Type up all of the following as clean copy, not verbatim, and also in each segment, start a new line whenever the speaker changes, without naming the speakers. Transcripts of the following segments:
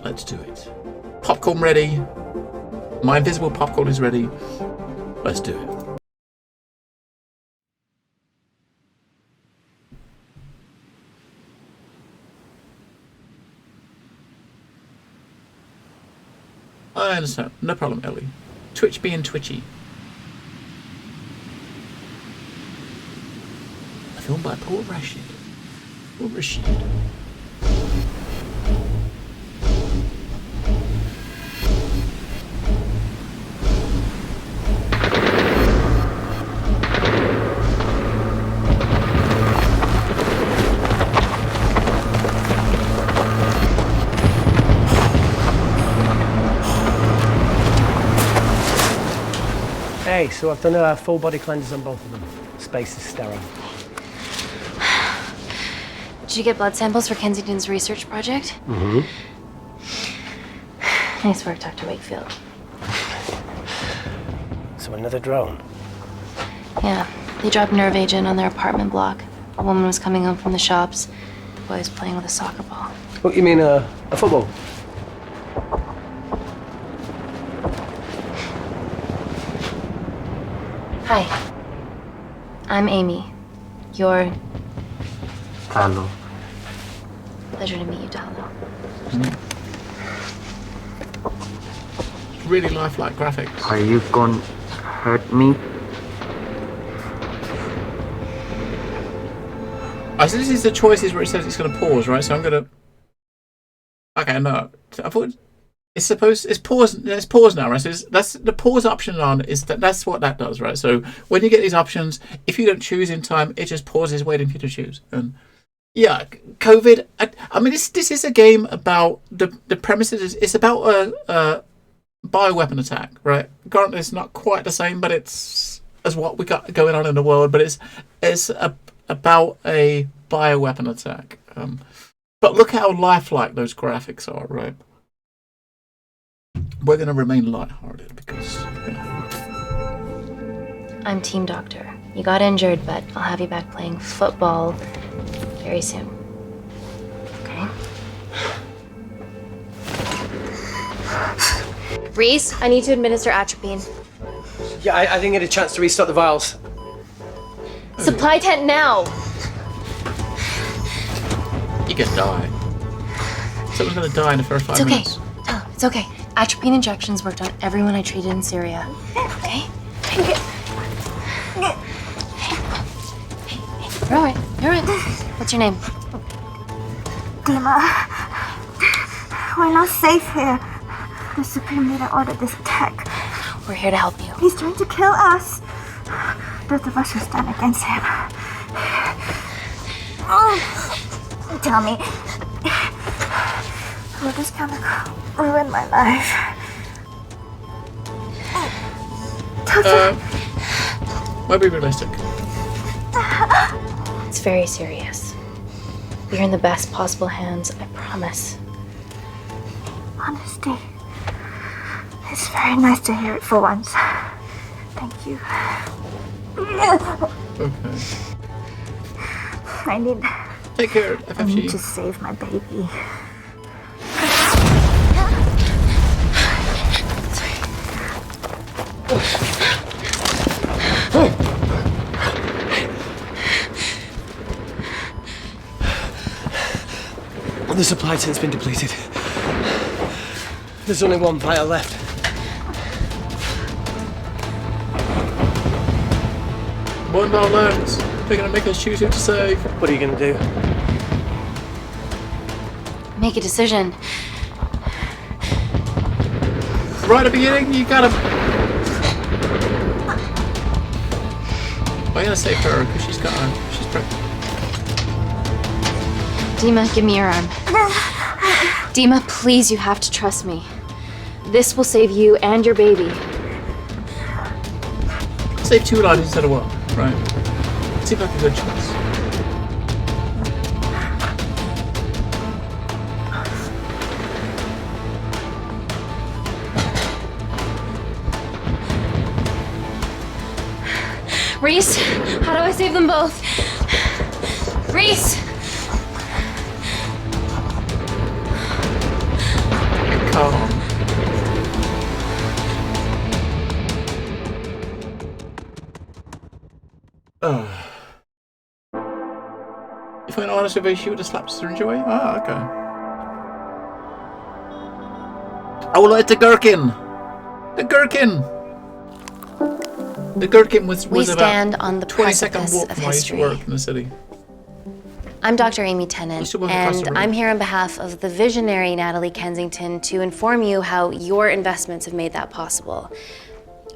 Let's do it. Popcorn ready. My invisible popcorn is ready. Let's do it. I understand. No problem, Ellie. Twitch being twitchy. A film by Paul Rashid. Paul Rashid.
Hey, so I've done a full body cleanse on both of them. Space is sterile.
Did you get blood samples for Kensington's research project?
Mm-hmm.
Nice work, Dr. Wakefield.
So another drone?
Yeah, they dropped nerve agent on their apartment block. A woman was coming home from the shops. The boy was playing with a soccer ball.
What, you mean a football?
Hi. I'm Amy. You're...
Hello.
Pleasure to meet you, Talo.
Really lifelike graphics.
Are you gonna hurt me?
So this is the choices where it says it's going to pause, right? So I'm going to... Okay, no. I thought it's pause. It's pause now, right? So that's the pause option on. That's what that does, right? So when you get these options, if you don't choose in time, it just pauses, waiting for you to choose. And yeah, COVID. I mean, this is a game about the premises. It's about a bioweapon attack, right? Granted, it's not quite the same, but it's as what we got going on in the world. But it's about a bioweapon attack. But look how lifelike those graphics are, right? We're going to remain lighthearted because...
I'm Team Doctor. You got injured, but I'll have you back playing football very soon. Okay? Reese, I need to administer atropine.
Yeah, I didn't get a chance to restock the vials.
Supply tent now!
You can die. Someone's going to die in the first 5 minutes.
Oh, it's okay. Atropine injections worked on everyone I treated in Syria. Okay? Hey. You're all right. You're all right. What's your name?
Dima, we're not safe here. The Supreme Leader ordered this attack.
We're here to help you.
He's trying to kill us. Both of us will stand against him. Oh, tell me, will this chemical ruin my life? Doctor.
Might be realistic.
It's very serious. You're in the best possible hands, I promise.
Honesty. It's very nice to hear it for once. Thank you.
Okay. Take care, FFG.
I need to save my baby.
The supply tent's been depleted. There's only one vial left.
One more left. They're going to make us choose who to save.
What are you going to do?
Make a decision.
Right at the beginning, you gotta... I'm going to save her because she's pregnant.
Dima, give me your arm. Dima, please, you have to trust me. This will save you and your baby.
Save 2 lives instead of 1, right? Seems like a good choice.
Reese, how do I save them both? Reese!
Cajon. Oh. You find honest with a she would have slapped syringe away? Ah, okay. I would like the gherkin! The gherkin! The gherkin was
We stand
about
on the
20-second
precipice
walk
of
from where I used to
history.
work in the city.
I'm Dr. Amy Tennant,
Used to work across the
and
road.
I'm here on behalf of the visionary Natalie Kensington to inform you how your investments have made that possible.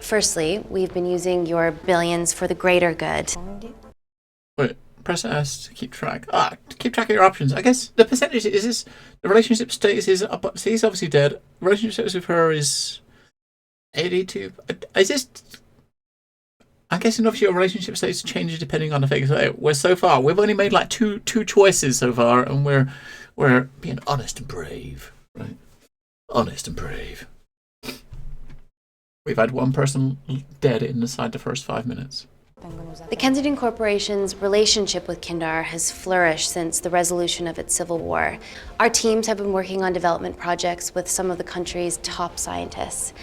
Firstly, we've been using your billions for the greater good.
Wait, press S to keep track. To keep track of your options. I guess the percentage is this. The relationship status is up. So he's obviously dead. Relationship status with her is 82. Is this? I'm guessing obviously your relationship status changes depending on the figures. Where so far we've only made like two choices so far, and we're being honest and brave, right? Honest and brave. We've had one person dead inside the first 5 minutes.
The Kensington Corporation's relationship with Kindar has flourished since the resolution of its civil war. Our teams have been working on development projects with some of the country's top scientists.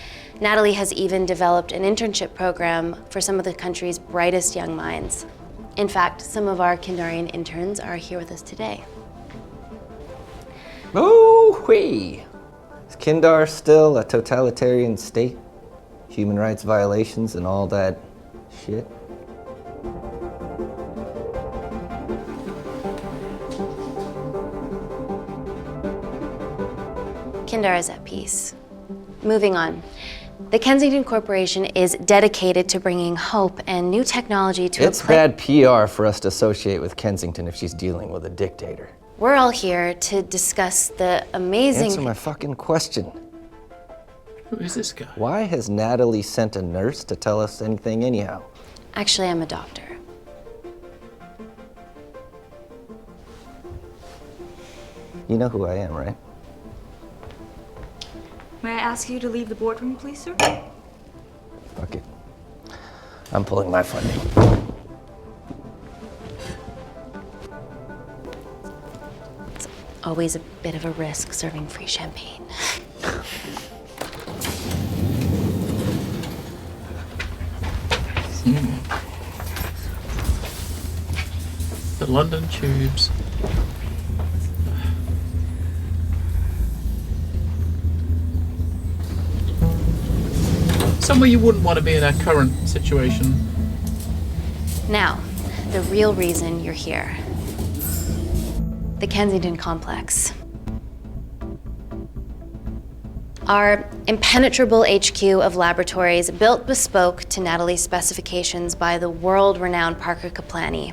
Natalie has even developed an internship program for some of the country's brightest young minds. In fact, some of our Kindarian interns are here with us today.
Oh-wee! Is Kindar still a totalitarian state? Human rights violations and all that shit?
Kindar is at peace. Moving on. The Kensington Corporation is dedicated to bringing hope and new technology to
It's bad PR for us to associate with Kensington if she's dealing with a dictator.
We're all here to discuss the amazing...
Answer my fucking question.
Who is this guy?
Why has Natalie sent a nurse to tell us anything anyhow?
Actually, I'm a doctor.
You know who I am, right?
May I ask you to leave the boardroom, please, sir?
Fuck it. I'm pulling my funding.
It's always a bit of a risk serving free champagne.
The London tubes. Somewhere you wouldn't want to be in our current situation.
Now, the real reason you're here. The Kensington Complex. Our impenetrable HQ of laboratories built bespoke to Natalie's specifications by the world-renowned Parker Kaplani.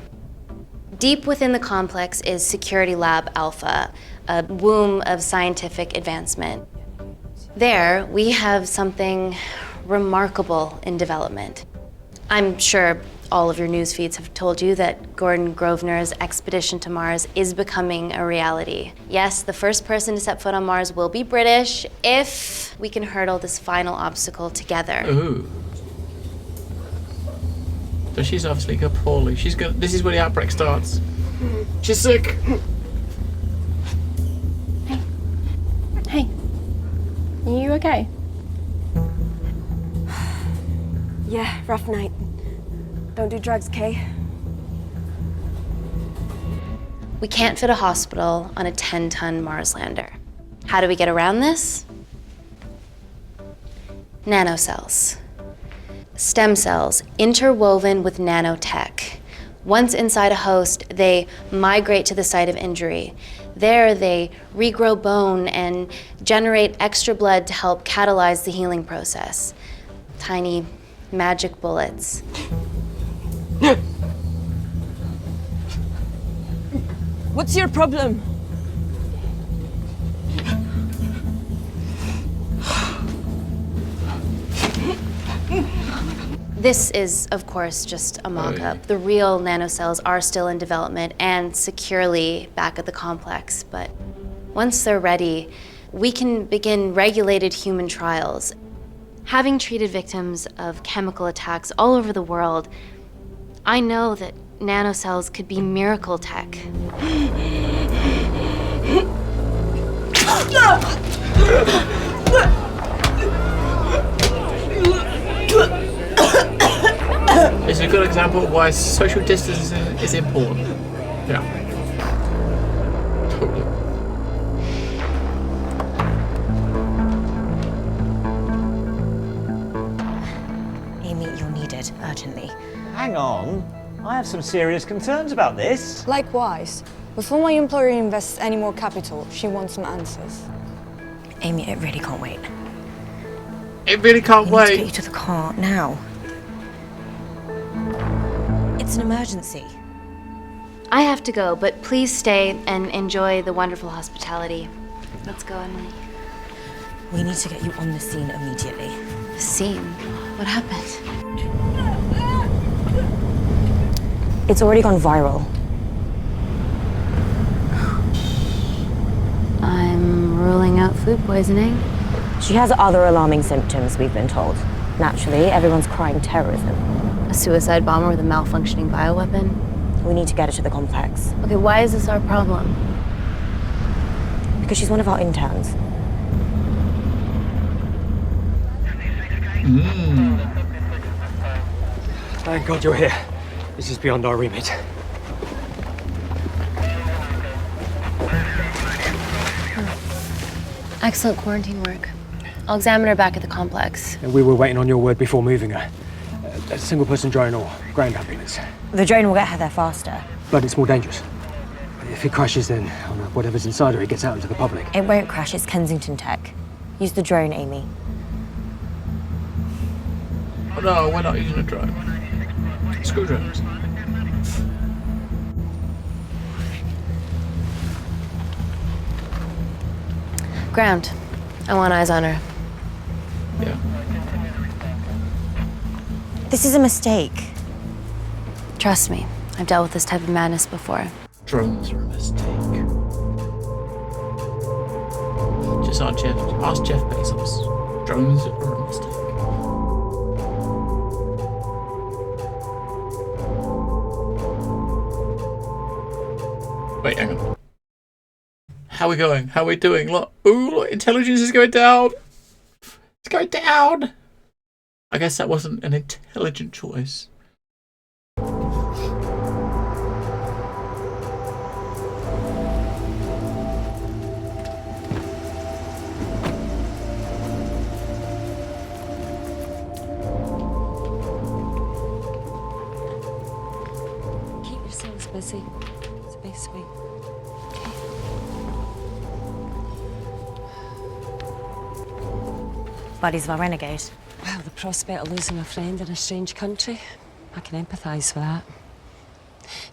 Deep within the complex is Security Lab Alpha, a womb of scientific advancement. There, we have something remarkable in development. I'm sure all of your news feeds have told you that Gordon Grosvenor's expedition to Mars is becoming a reality. Yes, the first person to set foot on Mars will be British if we can hurdle this final obstacle together.
Ooh. So she's obviously got poorly. This is where the outbreak starts. She's sick.
Hey, are you okay?
Yeah, rough night. Don't do drugs, Kay?
We can't fit a hospital on a 10-ton Mars lander. How do we get around this? Nanocells. Stem cells interwoven with nanotech. Once inside a host, they migrate to the site of injury. There, they regrow bone and generate extra blood to help catalyze the healing process. Tiny magic bullets.
What's your problem?
This is, of course, just a mock-up. The real nanocells are still in development and securely back at the complex, but once they're ready, we can begin regulated human trials. Having treated victims of chemical attacks all over the world, I know that nanocells could be miracle tech.
It's a good example of why social distancing is important. Yeah. Totally.
Amy, you're needed urgently.
Hang on. I have some serious concerns about this.
Likewise. Before my employer invests any more capital, she wants some answers.
Amy, it really can't wait.
It really can't
We need to
wait.
get you to the car now. It's an emergency.
I have to go, but please stay and enjoy the wonderful hospitality. Let's go, Emily.
We need to get you on the scene immediately.
The scene? What happened?
It's already gone viral.
I'm ruling out food poisoning.
She has other alarming symptoms, we've been told. Naturally, everyone's crying terrorism.
A suicide bomber with a malfunctioning bioweapon?
We need to get her to the complex.
Okay, why is this our problem?
Because she's one of our interns.
Thank God you're here. This is beyond our remit.
Excellent quarantine work. I'll examine her back at the complex.
And we were waiting on your word before moving her. A single-person drone or ground ambulance.
The drone will get her there faster.
But it's more dangerous. If it crashes, then whatever's inside her, it gets out into the public.
It won't crash, it's Kensington tech. Use the drone, Amy.
Oh no, we're not using a drone. Screw drones.
Ground. I want eyes on her.
Yeah.
This is a mistake.
Trust me, I've dealt with this type of madness before.
Drones are a mistake. Just ask Jeff Bezos. Drones are a mistake. Wait, hang on. How are we going? How are we doing? Look, ooh, look, intelligence is going down. It's going down. I guess that wasn't an intelligent choice.
Keep yourselves busy. It's the best way.
Buddies of our renegade.
Well, the prospect of losing a friend in a strange country, I can empathise with that.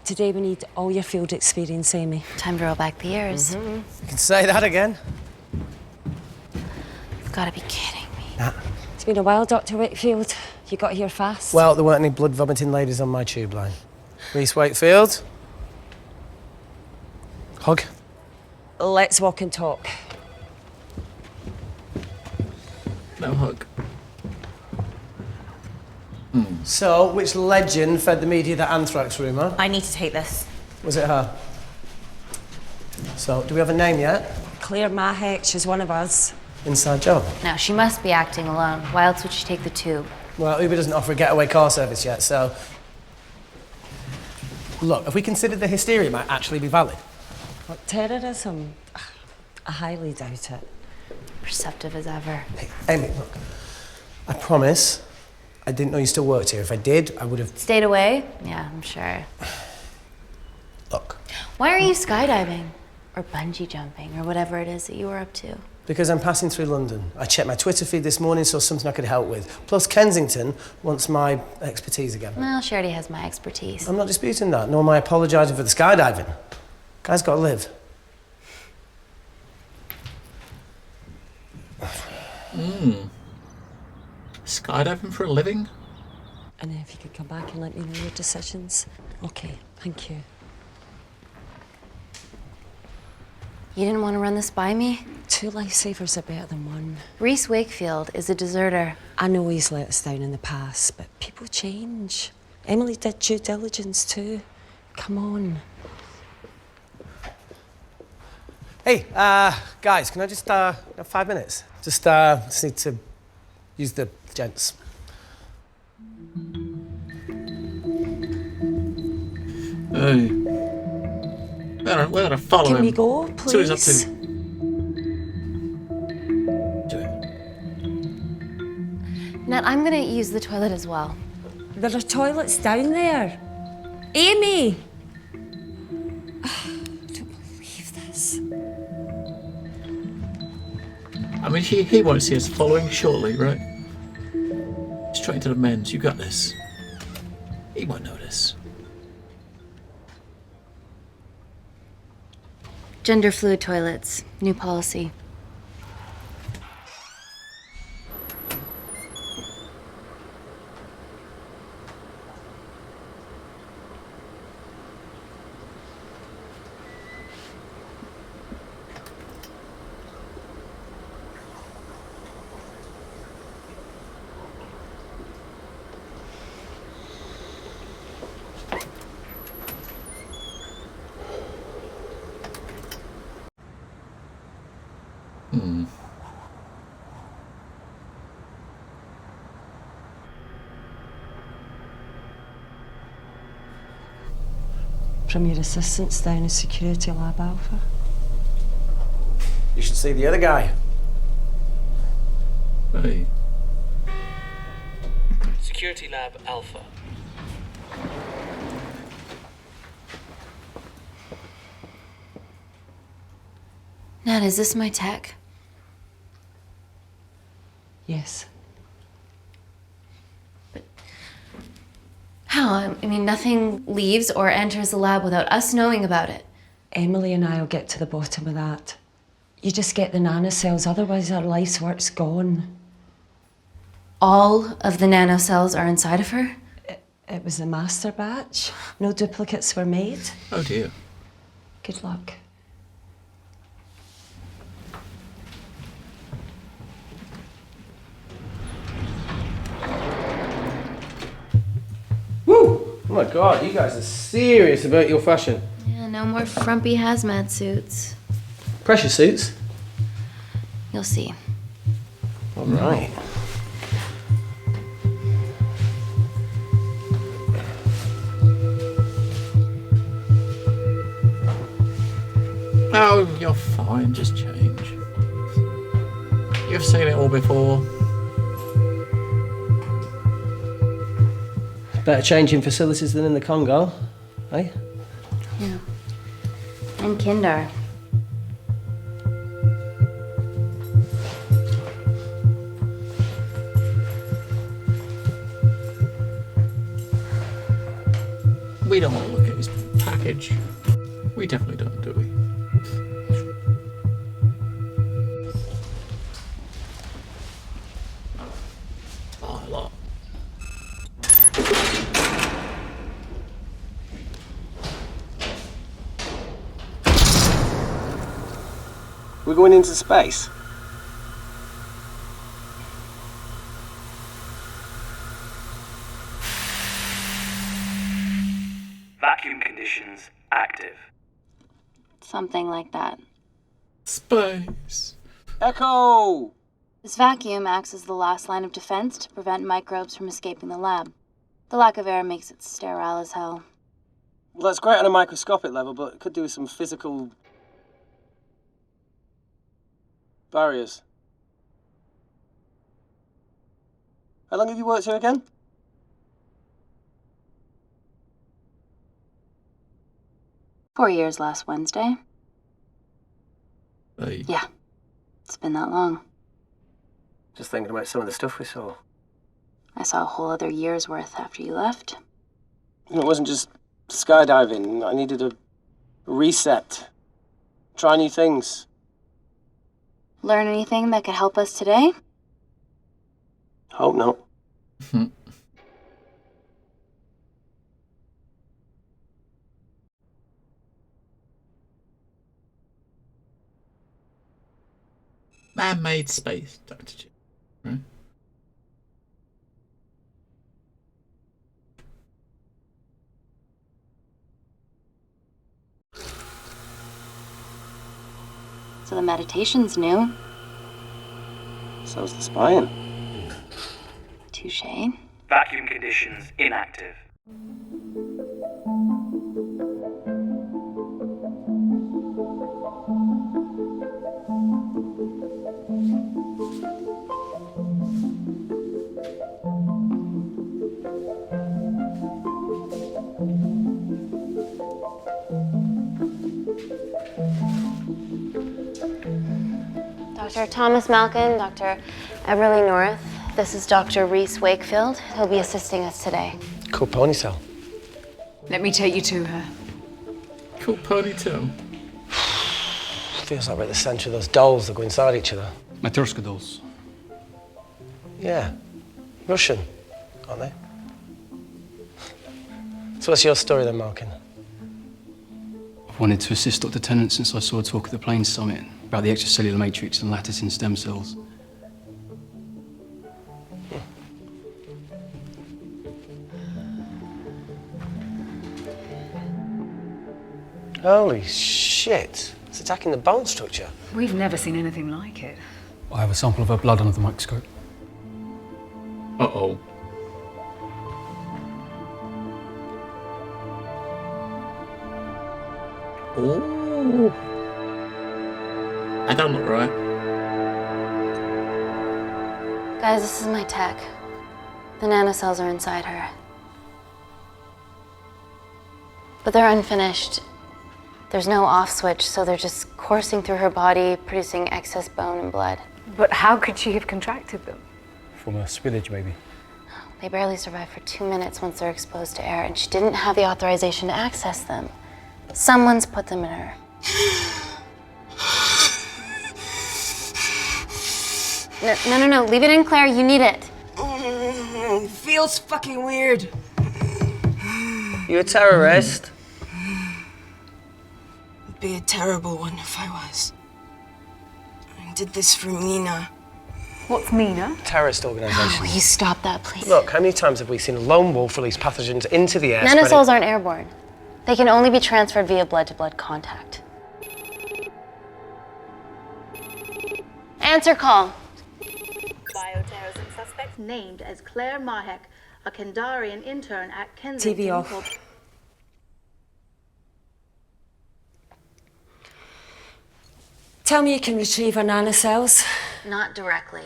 Today we need all your field experience, Amy.
Time to roll back the years.
You can say that again.
You've got to be kidding me.
It's been a while, Dr. Wakefield. You got here fast.
Well, there weren't any blood-vomiting ladies on my tube line. Reese Wakefield. Hug.
Let's walk and talk.
No hug.
So, which legend fed the media that anthrax rumour?
I need to take this.
Was it her? So, do we have a name yet?
Claire Mahek, she's one of us.
Inside job.
Now, she must be acting alone. Why else would she take the tube?
Well, Uber doesn't offer a getaway car service yet, so... Look, have we considered the hysteria might actually be valid?
What, terrorism? I highly doubt it.
Perceptive as ever.
Hey, Amy, look. I promise I didn't know you still worked here. If I did, I would have...
Stayed away? Yeah, I'm sure.
Look.
Why are you skydiving? Or bungee jumping, or whatever it is that you were up to?
Because I'm passing through London. I checked my Twitter feed this morning, saw something I could help with. Plus, Kensington wants my expertise again.
Well, she already has my expertise.
I'm not disputing that, nor am I apologising for the skydiving. Guy's got to live.
Skydiving for a living?
And if you could come back and let me know your decisions. Okay, thank you.
You didn't want to run this by me?
2 lifesavers are better than 1.
Reese Wakefield is a deserter.
I know he's let us down in the past, but people change. Emily did due diligence too. Come on.
Hey, guys, can I just have 5 minutes? Just need to use the gents.
Hey. We're gonna follow him.
Can we go,
See what he's up
please?
to. Do it.
Nat, I'm gonna use the toilet as well.
There are toilets down there. Amy! I don't believe this.
I mean, he won't see us following shortly, right? Straight into the men's. You got this. He won't notice.
Gender fluid toilets, new policy.
From your assistants down in Security Lab Alpha.
You should see the other guy.
Hey.
Security Lab Alpha.
Nat, is this my tech?
Yes.
How? I mean, nothing leaves or enters the lab without us knowing about it.
Emily and I'll get to the bottom of that. You just get the nanocells, otherwise our life's work's gone.
All of the nanocells are inside of her?
It was the master batch. No duplicates were made.
Oh dear.
Good luck.
Woo! Oh my god, you guys are serious about your fashion.
Yeah, no more frumpy hazmat suits.
Pressure suits?
You'll see.
All right.
Oh, you're fine. Just change. You've seen it all before.
Better change in facilities than in the Congo, eh?
Yeah. And Kindar.
We don't want to look at his package. We definitely don't, do we? Oh, a lot.
We're going into space.
Vacuum conditions active.
Something like that.
Space.
Echo!
This vacuum acts as the last line of defense to prevent microbes from escaping the lab. The lack of air makes it sterile as hell.
Well, that's great on a microscopic level, but it could do with some physical barriers. How long have you worked here again?
Four years last Wednesday.
Hey.
Yeah, it's been that long.
Just thinking about some of the stuff we saw.
I saw a whole other year's worth after you left.
It wasn't just skydiving. I needed a reset. Try new things.
Learn anything that could help us today?
Hope not.
Man-made space, Dr. J. Right?
so the meditation's new.
So's the spying.
Touché.
Vacuum conditions inactive.
Dr. Thomas Malkin, Dr. Everly North. This is Dr. Reese Wakefield. He'll be assisting us today.
Cool ponytail.
Let me take you to her.
Cool ponytail.
Feels like we're at the centre of those dolls that go inside each other.
Matryoshka dolls.
Yeah. Russian, aren't they? So what's your story then, Malkin?
I've wanted to assist Dr. Tennant since I saw a talk at the Plains Summit about the extracellular matrix and lattice in stem cells.
Holy shit. It's attacking the bone structure.
We've never seen anything like it.
I have a sample of her blood under the microscope.
Uh-oh. Ooh. That don't look right.
Guys, this is my tech. The nanocells are inside her. But they're unfinished. There's no off switch, so they're just coursing through her body, producing excess bone and blood.
But how could she have contracted them?
From a spillage, maybe.
They barely survive for 2 minutes once they're exposed to air, and she didn't have the authorization to access them. Someone's put them in her. No. Leave it in, Claire. You need it.
Feels fucking weird.
You a terrorist?
It'd be a terrible one if I was. I did this for Mina.
What's Mina?
Terrorist organisation.
Will you stop that, please?
Look, how many times have we seen a lone wolf release pathogens into the air?
Nanocells aren't airborne. They can only be transferred via blood-to-blood contact. Answer call.
Bioterrorism suspect named as Claire Mahek, a Kandarian intern at Kensington.
TV off. Tell me you can retrieve her nanocells.
Not directly.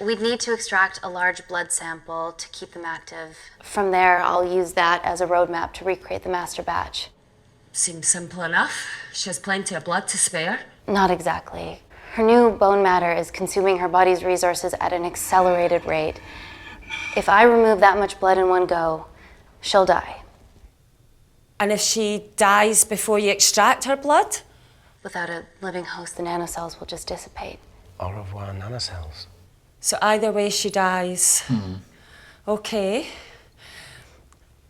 We'd need to extract a large blood sample to keep them active. From there, I'll use that as a roadmap to recreate the master batch.
Seems simple enough. She has plenty of blood to spare.
Not exactly. Her new bone matter is consuming her body's resources at an accelerated rate. If I remove that much blood in one go, she'll die.
And if she dies before you extract her blood?
Without a living host, the nanocells will just dissipate.
Au revoir, nanocells.
So either way, she dies. Okay.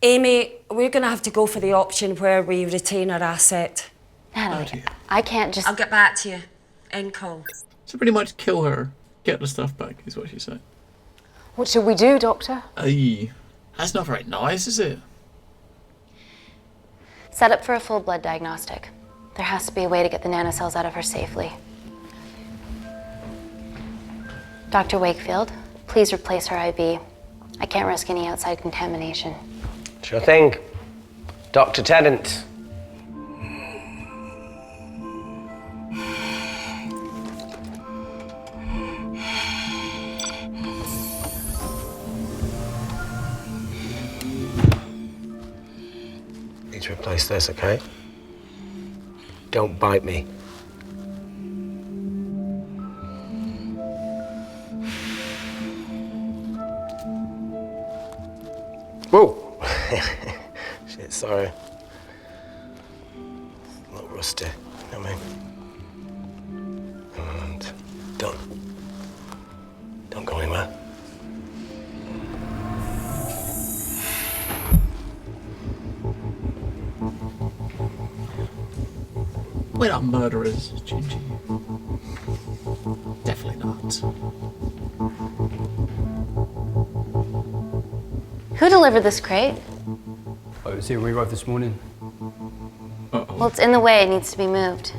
Amy, we're going to have to go for the option where we retain our asset.
Natalie, I can't just...
I'll get back to you. End call.
So pretty much kill her, get the stuff back, is what she said.
What should we do, Doctor?
Aye. That's not very nice, is it?
Set up for a full blood diagnostic. There has to be a way to get the nanocells out of her safely. Dr. Wakefield, please replace her IV. I can't risk any outside contamination.
Sure thing. Dr. Tennant. Need to replace this, okay? Don't bite me. Whoa! Shit, sorry. A little rusty, you know what I mean? And don't go anywhere.
We're not murderers, Gingy. Definitely not.
Who delivered this crate?
Oh, it was here when we arrived this morning.
Well, it's in the way. It needs to be moved.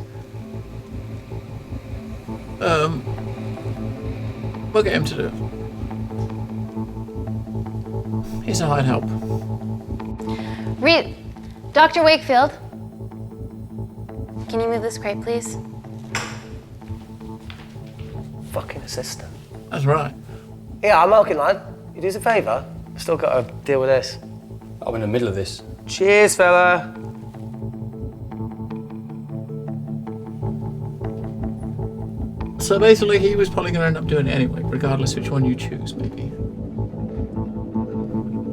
We'll get him to do it. He's a hired help.
Dr. Wakefield. Can you move this crate, please?
Fucking assistant.
That's right.
Yeah, I'm milking, lad. You do us a favour? I've still got to deal with this.
I'm in the middle of this.
Cheers, fella.
So basically, he was probably going to end up doing it anyway, regardless which one you choose, maybe.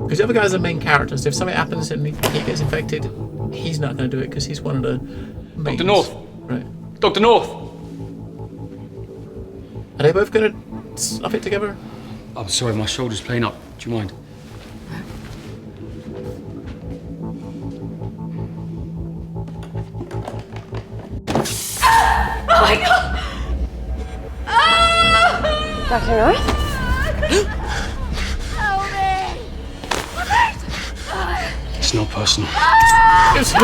Because the other guy's the main character, so if something happens and he gets infected, he's not going to do it because he's one of the main.
Dr. North!
Right.
Dr. North!
Are they both going to stuff it together?
I'm sorry, my shoulder's playing up. Do you mind?
Oh my god!
Dr. North?
It's not personal.
It's him!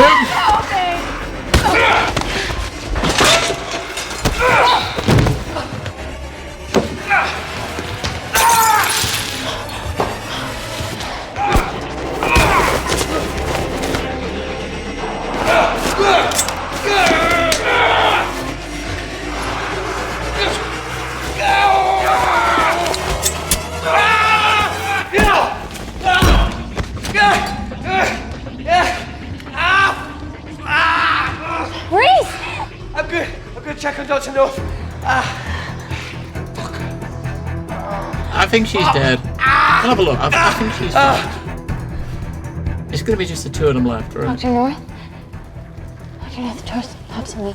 I'm good. I'm going to check on Dr. North.
I think she's dead. I'll have a look. I think she's dead. It's going to be just the two of them left, right?
Dr. North? Dr. North, talk to me.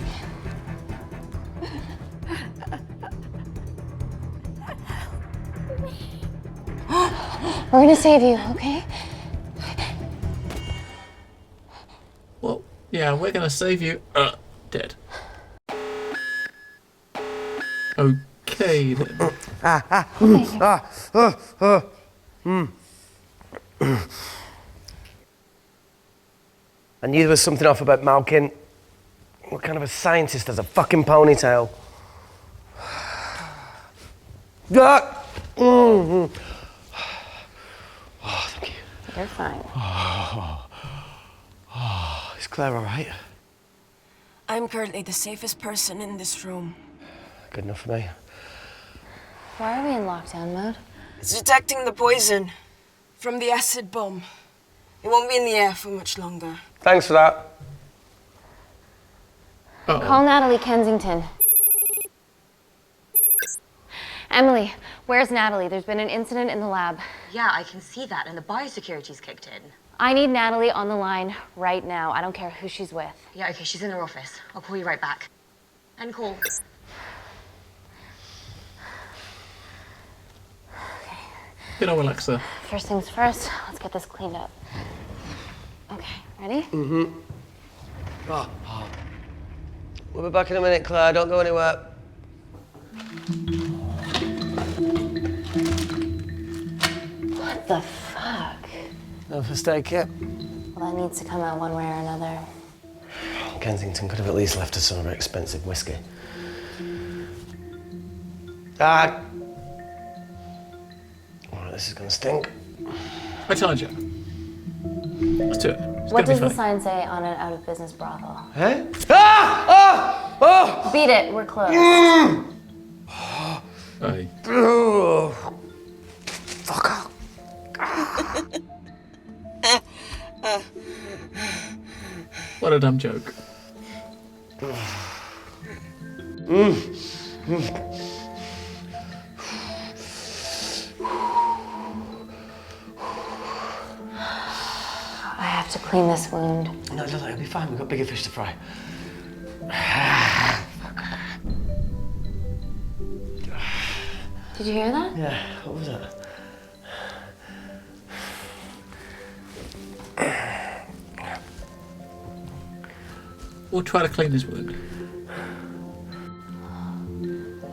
We're gonna save you, okay?
Well, yeah, we're going to save you. Dead. Okay, then.
I knew there was something off about Malkin. What kind of a scientist has a fucking ponytail? Oh, thank you.
You're fine.
Is Claire all right?
I'm currently the safest person in this room.
Good enough for me.
Why are we in lockdown mode?
It's detecting the poison from the acid bomb. It won't be in the air for much longer.
Thanks for that.
Call Natalie Kensington. Emily, where's Natalie? There's been an incident in the lab.
Yeah, I can see that, and the biosecurity's kicked in.
I need Natalie on the line right now. I don't care who she's with.
Yeah, okay, she's in her office. I'll call you right back. End call.
You know, Alexa.
First things first, let's get this cleaned up. Okay, ready?
Mm-hmm. We'll be back in a minute, Claire. Don't go anywhere.
What the fuck?
No first aid kit.
Well, that needs to come out one way or another.
Kensington could have at least left us some of her expensive whiskey. Dad! Alright, this is gonna stink.
I told you. Let's do it. It's
What
gonna
does
be
the
funny.
sign say on an out-of-business brothel?
Eh? Ah! Oh! Oh!
Beat it, we're closed.
Aye.
Oh. Fuck off.
What a dumb joke.
I have to clean this wound.
No, it'll be fine. We've got bigger fish to fry.
Did you hear that?
Yeah, what was that?
We'll try to clean this wound.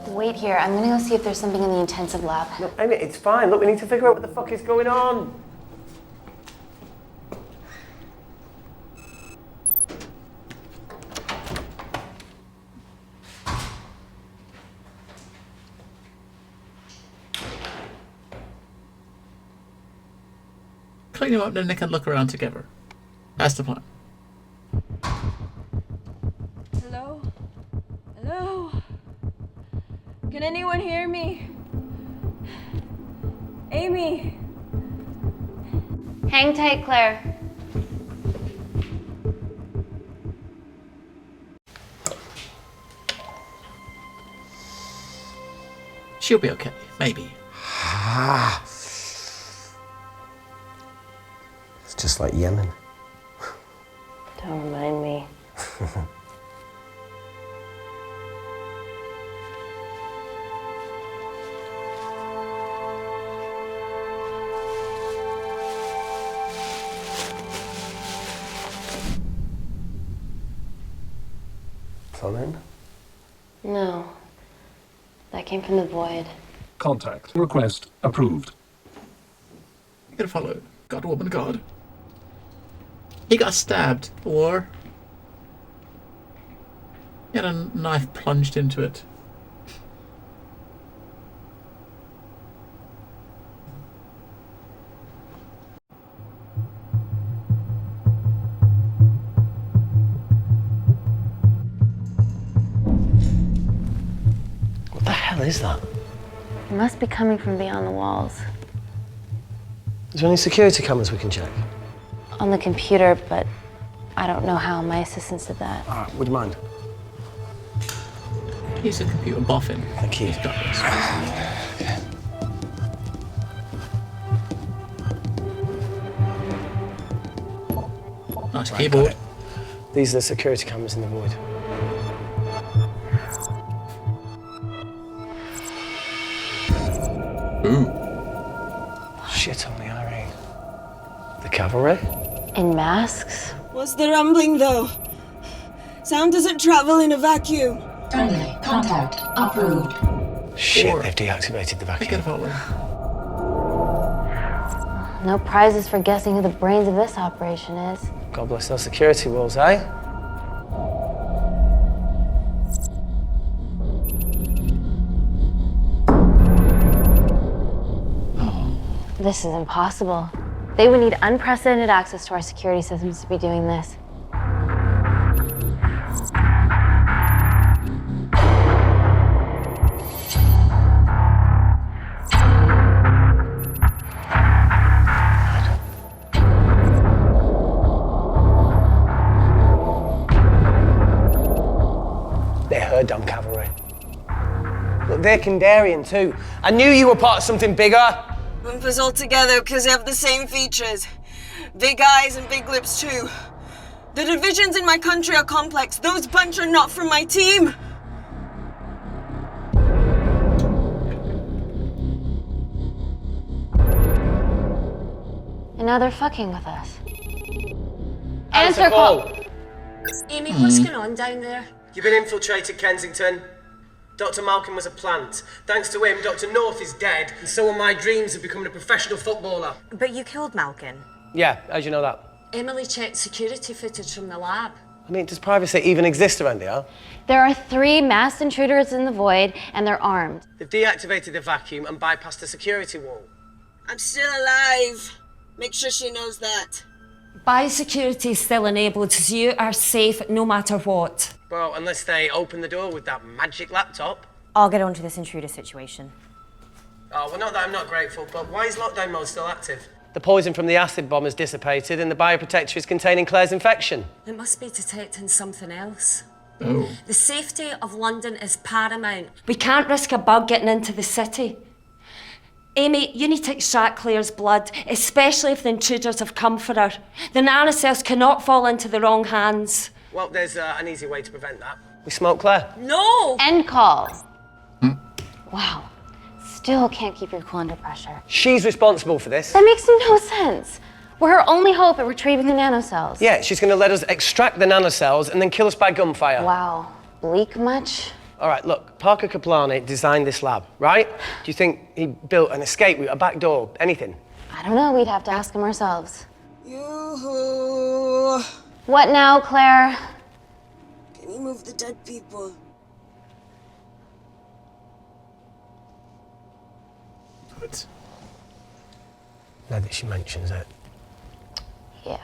Wait here. I'm gonna go see if there's something in the intensive lab.
No, Amy, it's fine. Look, we need to figure out what the fuck is going on.
clean him up, then they can look around together. That's the plan.
Hello? Hello? Can anyone hear me? Amy?
Hang tight, Claire.
She'll be okay, maybe.
It's just like Yemen.
Don't remind me.
Phone?
No. That came from the void.
Contact request approved.
You gotta follow. God, woman, God. He got stabbed, or he had a knife plunged into it.
What the hell is that?
It must be coming from beyond the walls.
Is there any security cameras we can check?
On the computer, but I don't know how. My assistants did that.
All right, would you mind?
He's a computer boffin.
Thank you.
He's got this. Nice
Right,
keyboard.
got it. These are the security cameras in the void.
Ooh.
Shit on the IRA. The cavalry?
In masks?
What's the rumbling, though? Sound doesn't travel in a vacuum.
Friendly contact approved.
Shit, they've deactivated the vacuum.
No prizes for guessing who the brains of this operation is.
God bless those security walls, eh?
This is impossible. They would need unprecedented access to our security systems to be doing this.
They're her damn cavalry. Look, they're Kandarian too. I knew you were part of something bigger.
Lump us all together because they have the same features. Big eyes and big lips too. The divisions in my country are complex. Those bunch are not from my team.
And now they're fucking with us.
Answer call.
Amy, what's going on down there?
You've been infiltrated, Kensington. Dr. Malcolm was a plant. Thanks to him, Dr. North is dead, and so are my dreams of becoming a professional footballer.
But you killed Malkin.
Yeah, how'd you know that?
Emily checked security footage from the lab.
I mean, does privacy even exist around here?
There are 3 masked intruders in the void, and they're armed.
They've deactivated the vacuum and bypassed the security wall.
I'm still alive. Make sure she knows that.
Biosecurity is still enabled, so you are safe no matter what.
Well, unless they open the door with that magic laptop.
I'll get onto this intruder situation.
Oh, well, not that I'm not grateful, but why is lockdown mode still active? The poison from the acid bomb has dissipated and the bioprotector is containing Claire's infection.
It must be detecting something else.
Oh.
The safety of London is paramount. We can't risk a bug getting into the city. Amy, you need to extract Claire's blood, especially if the intruders have come for her. The nanocells cannot fall into the wrong hands.
Well, there's an easy way to prevent that. We smoke Claire.
No!
End call. Wow. Still can't keep your cool under pressure.
She's responsible for this.
That makes no sense. We're her only hope at retrieving the nanocells.
Yeah, she's going to let us extract the nanocells and then kill us by gunfire.
Wow. Bleak much?
All right, look, Parker Kaplani designed this lab, right? Do you think he built an escape route, a back door, anything?
I don't know. We'd have to ask him ourselves.
Yoo-hoo.
What now, Claire?
Can you move the dead people?
What?
Now that she mentions it.
Yeah.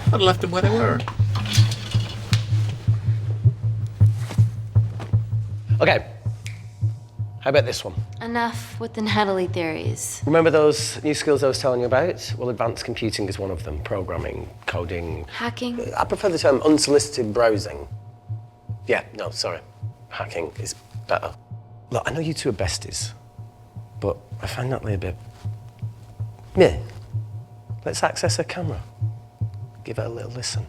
I'd have left them where they were.
Okay. How about this one?
Enough with the Natalie theories.
Remember those new skills I was telling you about? Well, advanced computing is one of them. Programming, coding.
Hacking?
I prefer the term unsolicited browsing. Yeah, no, sorry. Hacking is better. Look, I know you two are besties, but I find Natalie a bit... meh. Let's access her camera. Give her a little listen.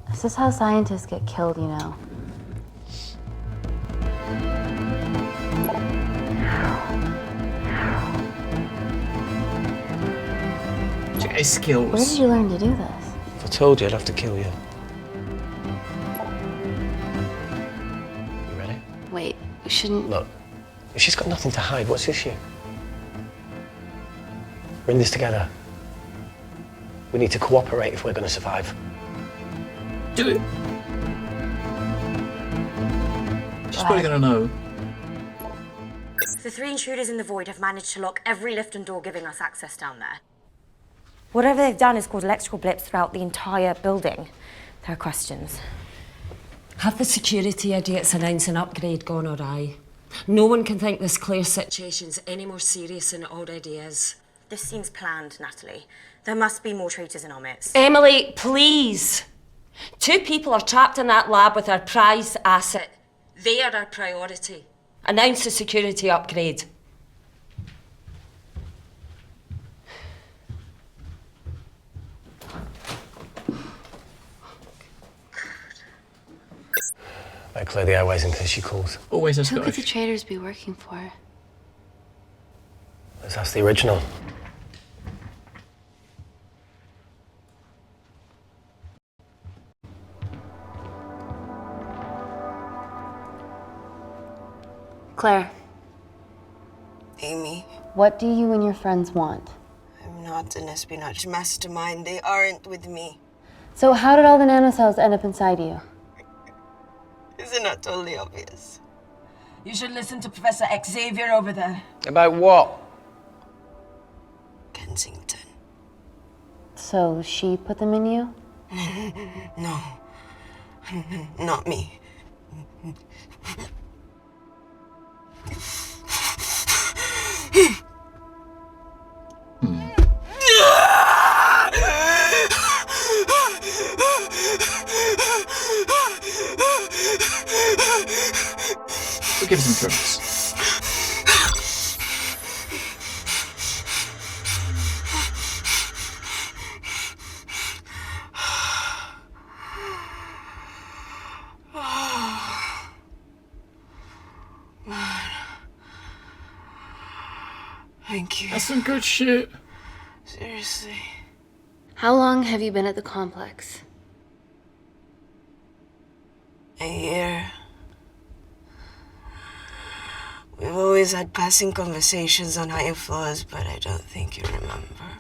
This is how scientists get killed, you know.
Skills.
Where did you learn to do this?
If I told you, I'd have to kill you. You ready?
Wait, you shouldn't...
Look, she's got nothing to hide. What's the issue? We're in this together. We need to cooperate if we're going to survive.
Do it. She's probably going to know.
The 3 intruders in the void have managed to lock every lift and door giving us access down there. Whatever they've done has caused electrical blips throughout the entire building. There are questions.
Have the security idiots announce an upgrade gone awry? No one can think this Claire situation's any more serious than it already is.
This seems planned, Natalie. There must be more traitors in our midst.
Emily, please! 2 people are trapped in that lab with our prized asset. They are our priority. Announce the security upgrade.
I clear the airways in case she calls.
Always a
Who could
Scottish.
the traitors be working for?
Let's ask the original.
Claire,
Amy,
what do you and your friends want?
I'm not an espionage mastermind. They aren't with me.
So how did all the nanocells end up inside you?
Isn't that totally obvious?
You should listen to Professor Xavier over there.
About what?
Kensington.
So she put them in you?
No. Not me.
We'll give some drugs.
Thank you.
That's some good shit.
Seriously.
How long have you been at the complex?
A year. We've always had passing conversations on higher floors, but I don't think you remember.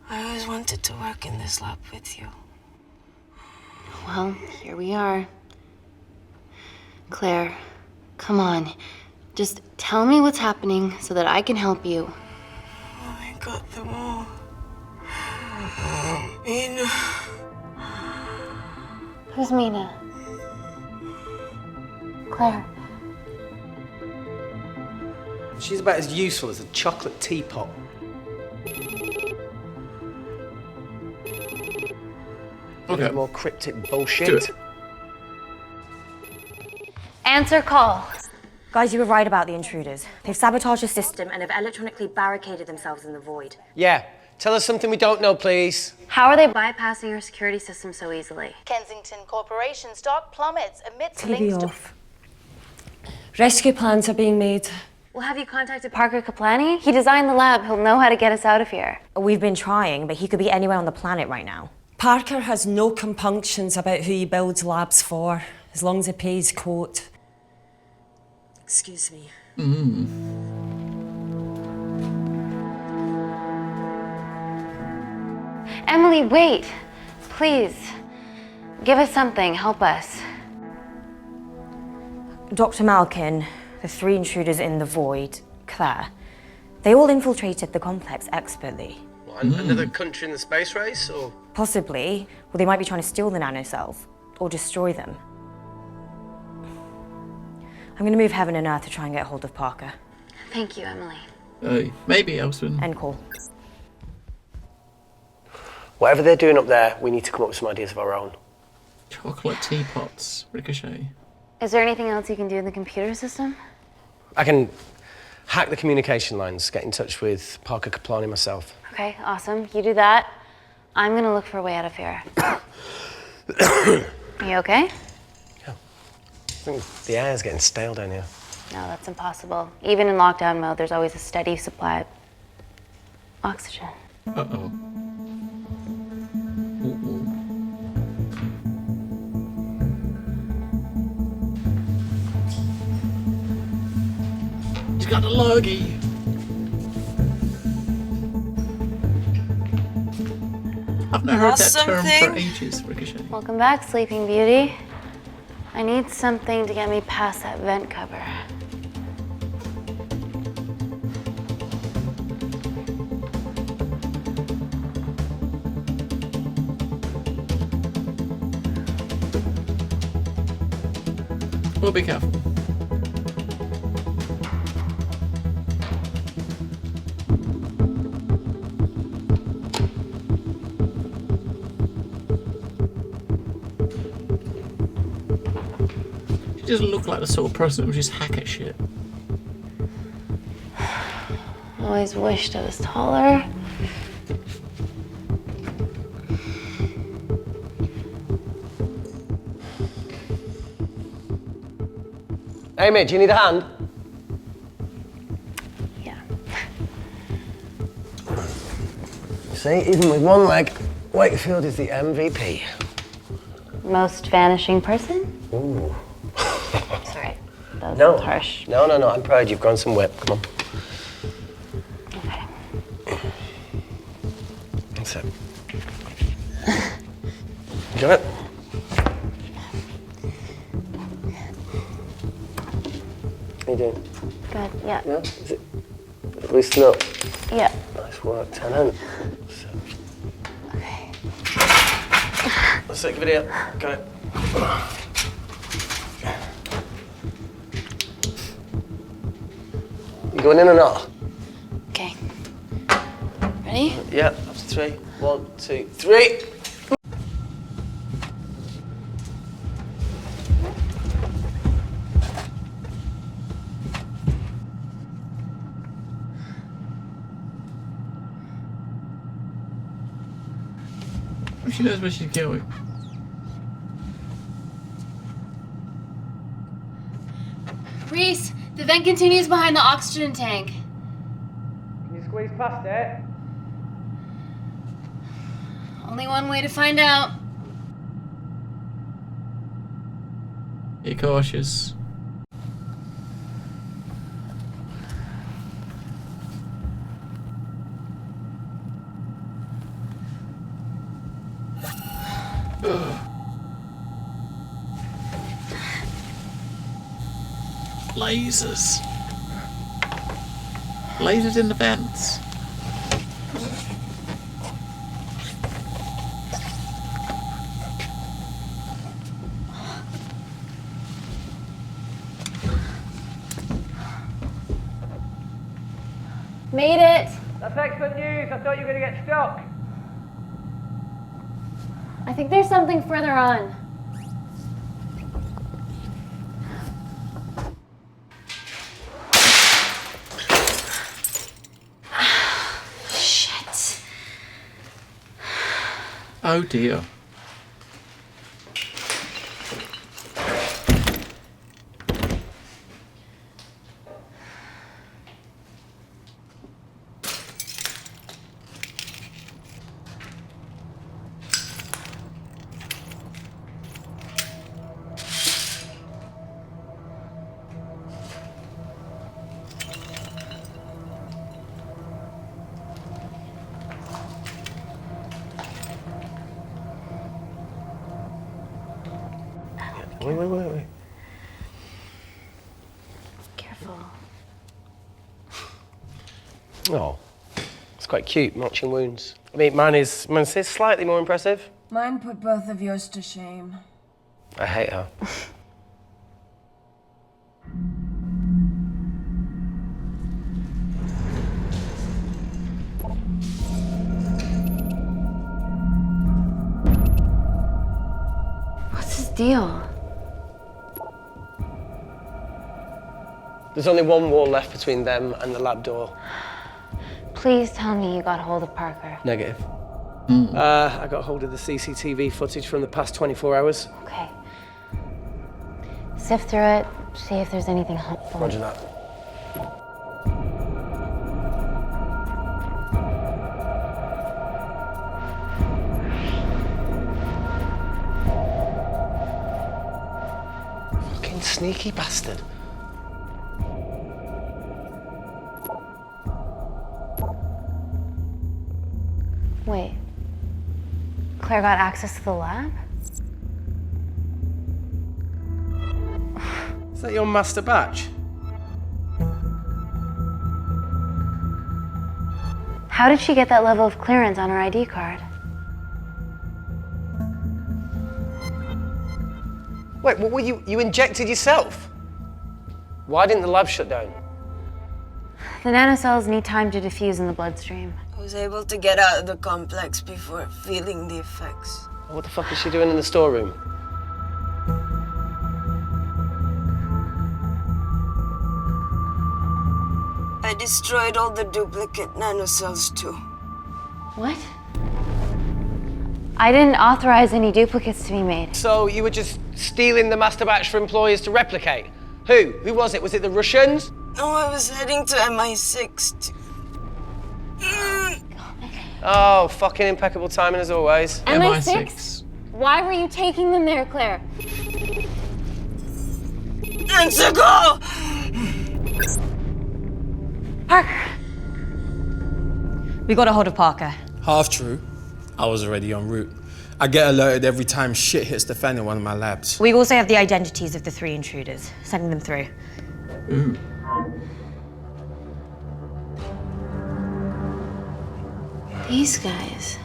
I always wanted to work in this lab with you.
Well, here we are. Claire, come on. Just tell me what's happening so that I can help you.
I got them all. Mina.
Who's Mina? Claire.
She's about as useful as a chocolate teapot.
Okay.
More cryptic bullshit.
Do it.
Answer call.
Guys, you were right about the intruders. They've sabotaged the system and have electronically barricaded themselves in the void.
Yeah. Tell us something we don't know, please.
How are they bypassing your security system so easily?
Kensington Corporation stock plummets amidst
TV
links to...
off. Rescue plans are being made.
Well, have you contacted Parker Kaplani? He designed the lab. He'll know how to get us out of here.
We've been trying, but he could be anywhere on the planet right now.
Parker has no compunctions about who he builds labs for, as long as he pays coat. Excuse me.
Emily, wait. Please. Give us something. Help us.
Dr. Malkin, the 3 intruders in the void, Claire, they all infiltrated the complex expertly.
What, another country in the space race, or?
Possibly. Well, they might be trying to steal the nanocells or destroy them. I'm going to move heaven and earth to try and get hold of Parker.
Thank you, Emily.
Maybe, Elson.
End call.
Whatever they're doing up there, we need to come up with some ideas of our own.
Chocolate teapots, Ricochet.
Is there anything else you can do in the computer system?
I can hack the communication lines, get in touch with Parker Kaplani myself.
Okay, awesome. You do that. I'm gonna look for a way out of here. You okay?
Yeah. I think the air's getting stale down here.
No, that's impossible. Even in lockdown mode, there's always a steady supply of oxygen.
Uh-oh. He's got a loggy. I've not heard that term for ages, Ricochet.
Welcome back, Sleeping Beauty. I need something to get me past that vent cover.
Well, be careful. She doesn't look like the sort of person that would just hack at shit.
Always wished I was taller.
Amy, do you need a hand?
Yeah.
See, even with one leg, Wakefield is the MVP.
Most vanishing person?
Ooh.
Sorry, that was harsh.
No, I'm proud you've grown some whip. Come on.
Okay.
That's it. You got it? How you doing?
Good, yeah.
Yeah? Is it loosen up?
Yeah.
Nice work, Tenant.
Okay.
Let's take a video. Got it. You going in or not?
Okay. Ready?
Yeah, up to 3. 1, 2, 3.
She knows where she's going.
Reese, the vent continues behind the oxygen tank.
Can you squeeze past it?
Only one way to find out.
Be cautious. Lasers. Lasers in the vents.
Made it.
That's excellent news. I thought you were going to get stuck.
I think there's something further on. Shit.
Oh dear.
Wait. Oh, it's quite cute, matching wounds. I mean, mine's slightly more impressive.
Mine put both of yours to shame.
I hate her.
What's his deal?
There's only one wall left between them and the lab door.
Please tell me you got hold of Parker.
Negative. I got hold of the CCTV footage from the past 24 hours.
Okay. Sift through it, see if there's anything helpful.
Roger that. Fucking sneaky bastard.
Wait. Claire got access to the lab?
Is that your master batch?
How did she get that level of clearance on her ID card?
Wait, what were you injected yourself? Why didn't the lab shut down?
The nanocells need time to diffuse in the bloodstream.
I was able to get out of the complex before feeling the effects.
What the fuck is she doing in the storeroom?
I destroyed all the duplicate nanocells too.
What? I didn't authorize any duplicates to be made.
So you were just stealing the master batch for employers to replicate? Who? Who was it? Was it the Russians?
No, I was heading to MI6 to...
Oh, fucking impeccable timing as always.
MI6? Why were you taking them there, Claire?
Let's go!
Parker! We got a hold of Parker.
Half true. I was already en route. I get alerted every time shit hits the fan in one of my labs.
We also have the identities of the 3 intruders. Sending them through.
Ooh.
These guys.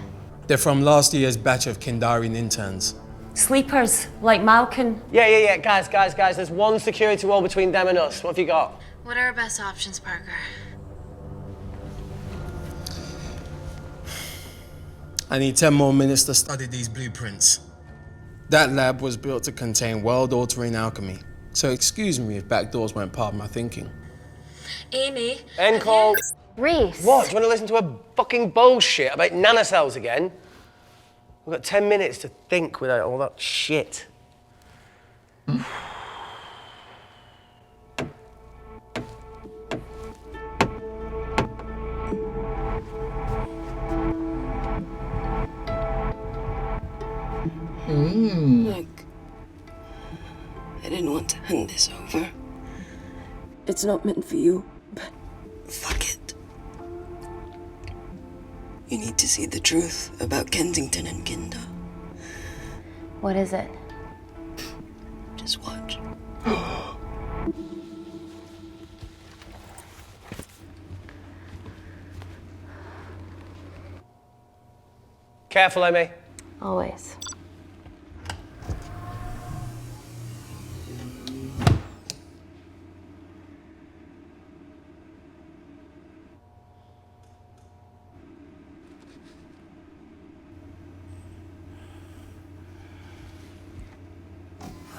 They're from last year's batch of Kindarian interns.
Sleepers, like Malkin.
Yeah. Guys. There's one security wall between them and us. What have you got?
What are our best options, Parker?
I need 10 more minutes to study these blueprints. That lab was built to contain world-altering alchemy. So excuse me if backdoors weren't part of my thinking.
Amy.
End call.
Reese.
What? Do you want to listen to a fucking bullshit about nanocells again? We've got 10 minutes to think without all that shit.
Look, I didn't want to hand this over. It's not meant for you, but fuck it. You need to see the truth about Kensington and Kinder.
What is it?
Just watch.
Careful, Amy.
Always.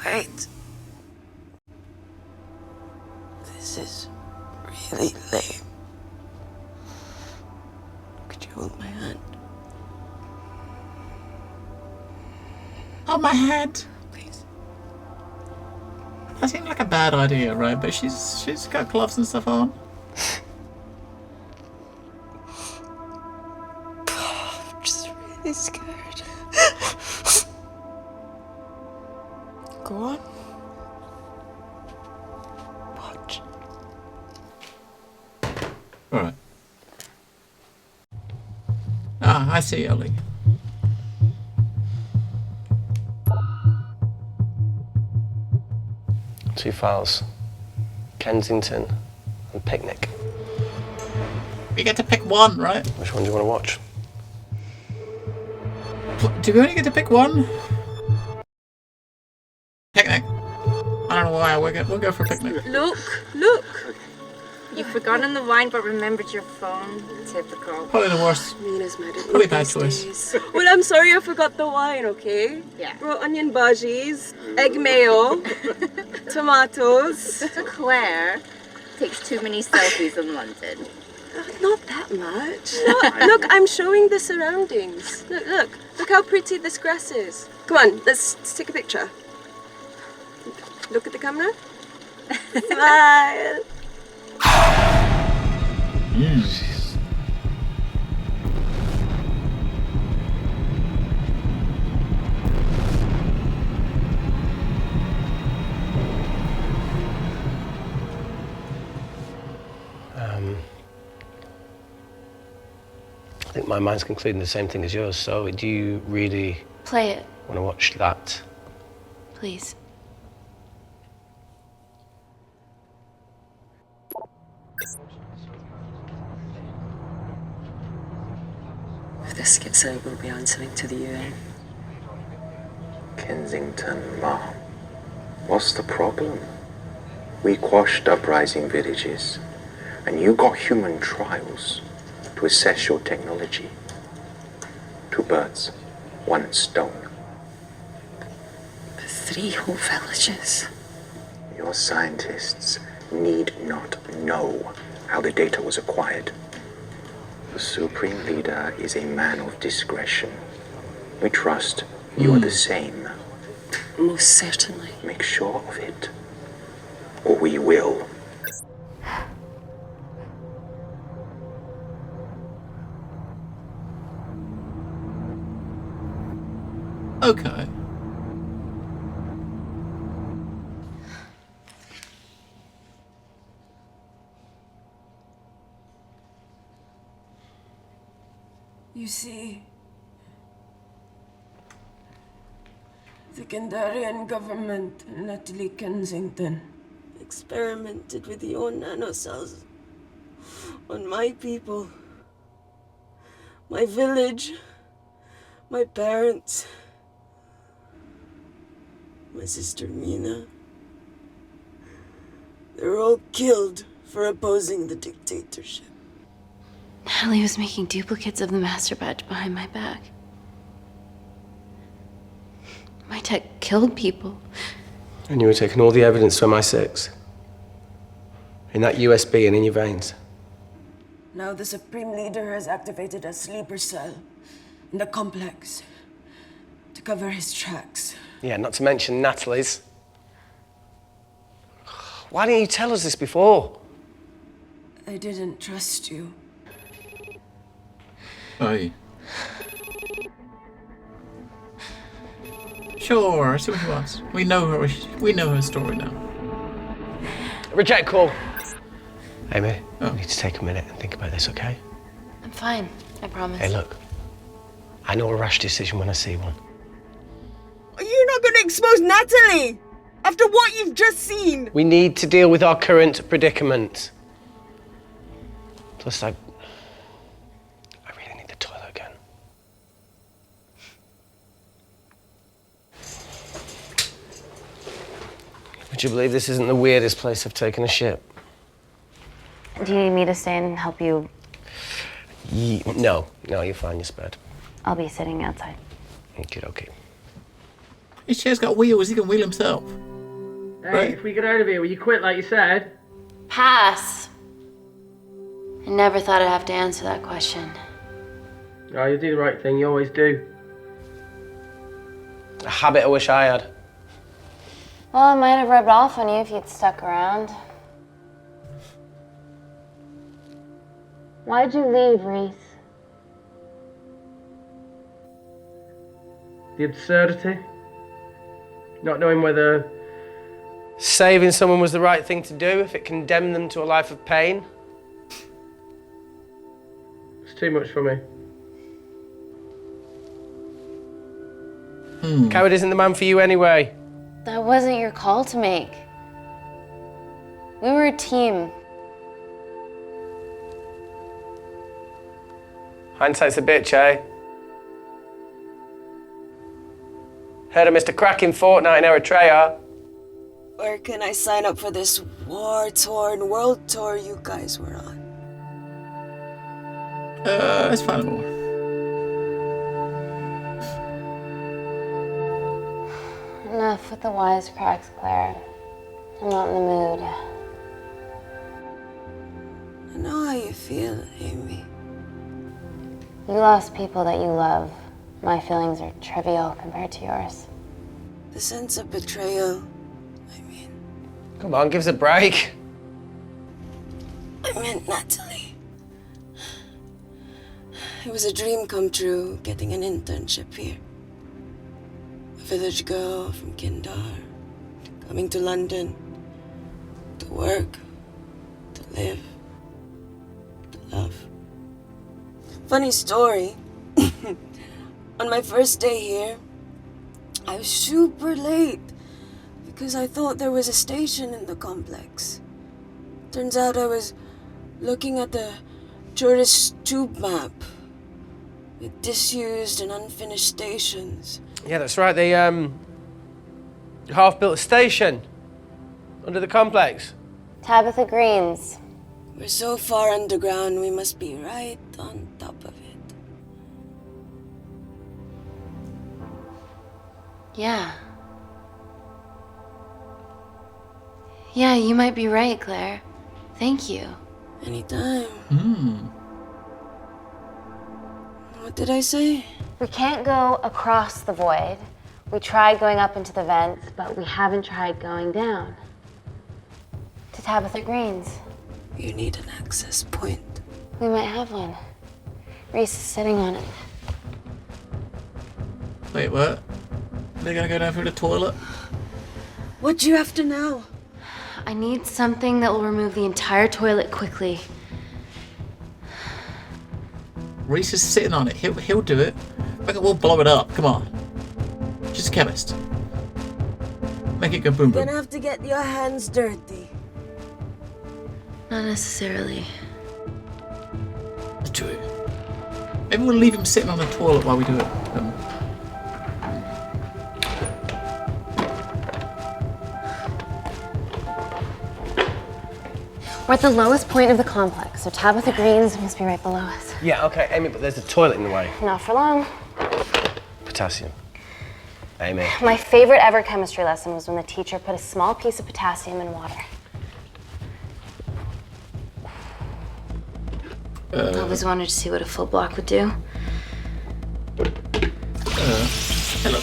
Wait. This is really lame. Could you hold my hand?
On my head.
Please.
That seems like a bad idea, right? But she's got gloves and stuff on.
I'm just really scared. Go on. Watch.
Alright. Ah, I see, Ellie.
Two files. Kensington and Picnic.
We get to pick one, right?
Which one do you want to watch?
Do we only get to pick one? Picnic. I don't know why. We'll go for a picnic.
Look, look. You've forgotten the wine but remembered your phone. Typical.
Probably the worst.
Mina's mad at
Really bad choice.
Well, I'm sorry I forgot the wine, okay? Yeah. Brought onion bhajis, egg mayo, tomatoes.
Claire takes too many selfies in London.
Not that much. Look, I'm showing the surroundings. Look how pretty this grass is. Come on, let's take a picture. Look at the camera. Smile.
I think my mind's concluding the same thing as yours, so do you really
Play it,
want to watch that?
please.
If this gets out, we'll be answering to the UN.
Kensington, Ma. What's the problem? We quashed uprising villages, and you got human trials to assess your technology. 2 birds, 1 stone.
3 whole villages.
Your scientists need not know how the data was acquired. The Supreme Leader is a man of discretion. We trust you are the same.
Most certainly.
Make sure of it, or we will.
Okay.
You see, the Kandarian government and Natalie Kensington
Experimented with your nanocells on my people, my village, my parents, my sister Mina. They were all killed for opposing the dictatorship.
Natalie was making duplicates of the master badge behind my back. My tech killed people.
And you were taking all the evidence from MI6? In that USB and in your veins?
Now the Supreme Leader has activated a sleeper cell in the complex to cover his tracks.
Yeah, not to mention Natalie's. Why didn't you tell us this before?
I didn't trust you.
Aye. Sure, see what he wants. We know her story now.
Reject call. Amy, we need to take a minute and think about this, okay?
I'm fine, I promise.
Hey, look. I know a rash decision when I see one.
You're not going to expose Natalie after what you've just seen.
We need to deal with our current predicament. Plus, I really need the toilet again. Would you believe this isn't the weirdest place I've taken a shit?
Do you need me to stay and help you?
No, you're fine, you're spared.
I'll be sitting outside.
Okay.
His chair's got wheels, he can wheel himself.
Hey,
Right.
if we get out of here, will you quit like you said?
Pass. I never thought I'd have to answer that question.
Oh, you do the right thing, you always do.
A habit I wish I had.
Well, it might have rubbed off on you if you'd stuck around. Why'd you leave, Reese?
The absurdity. Not knowing whether...
Saving someone was the right thing to do if it condemned them to a life of pain.
It's too much for me.
Coward isn't the man for you anyway.
That wasn't your call to make. We were a team.
Hindsight's a bitch, eh? Heard of Mr. Cracking Fortnite in Eritrea?
Where can I sign up for this war-torn world tour you guys were on?
Let's find more.
Enough with the wisecracks, Claire. I'm not in the mood.
I know how you feel, Amy.
You lost people that you love. My feelings are trivial compared to yours.
The sense of betrayal.
Come on, give us a break.
I meant Natalie. It was a dream come true, getting an internship here. A village girl from Kindar, coming to London, to work, to live, to love. Funny story. On my first day here, I was super late because I thought there was a station in the complex. Turns out I was looking at the tourist tube map with disused and unfinished stations.
Yeah, that's right. They half-built a station under the complex.
Tabitha Greens.
We're so far underground, we must be right on top of it.
Yeah. Yeah, you might be right, Claire. Thank you.
Anytime.
Hmm.
What did I say?
We can't go across the void. We tried going up into the vents, but we haven't tried going down. To Tabitha Greens.
You need an access point.
We might have one. Reese is sitting on it.
Wait, what? They're gonna go down through the toilet?
What do you have to know?
I need something that will remove the entire toilet quickly.
Reese is sitting on it. He'll do it. We'll blow it up. Come on. She's a chemist. Make it go boom
You're
boom.
gonna have to get your hands dirty.
Not necessarily.
Let's do it. Maybe we'll leave him sitting on the toilet while we do it.
We're at the lowest point of the complex, so Tabitha Greens must be right below us.
Yeah, okay, Amy, but there's a toilet in the way.
Not for long.
Potassium. Amy.
My favorite ever chemistry lesson was when the teacher put a small piece of potassium in water. I always wanted to see what a full block would do.
Hello,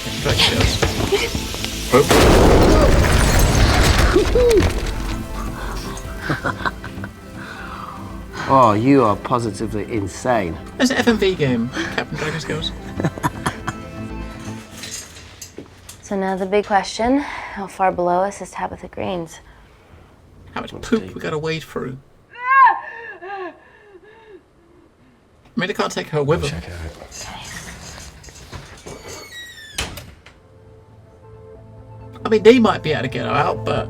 Oh, you are positively insane.
There's an FMV game, Captain Dragon Skills.
So now the big question, how far below us is Tabitha Greens?
How much poop we gotta wade through? I mean, they can't take her with them.
Check it out.
I mean, they might be able to get her out, but...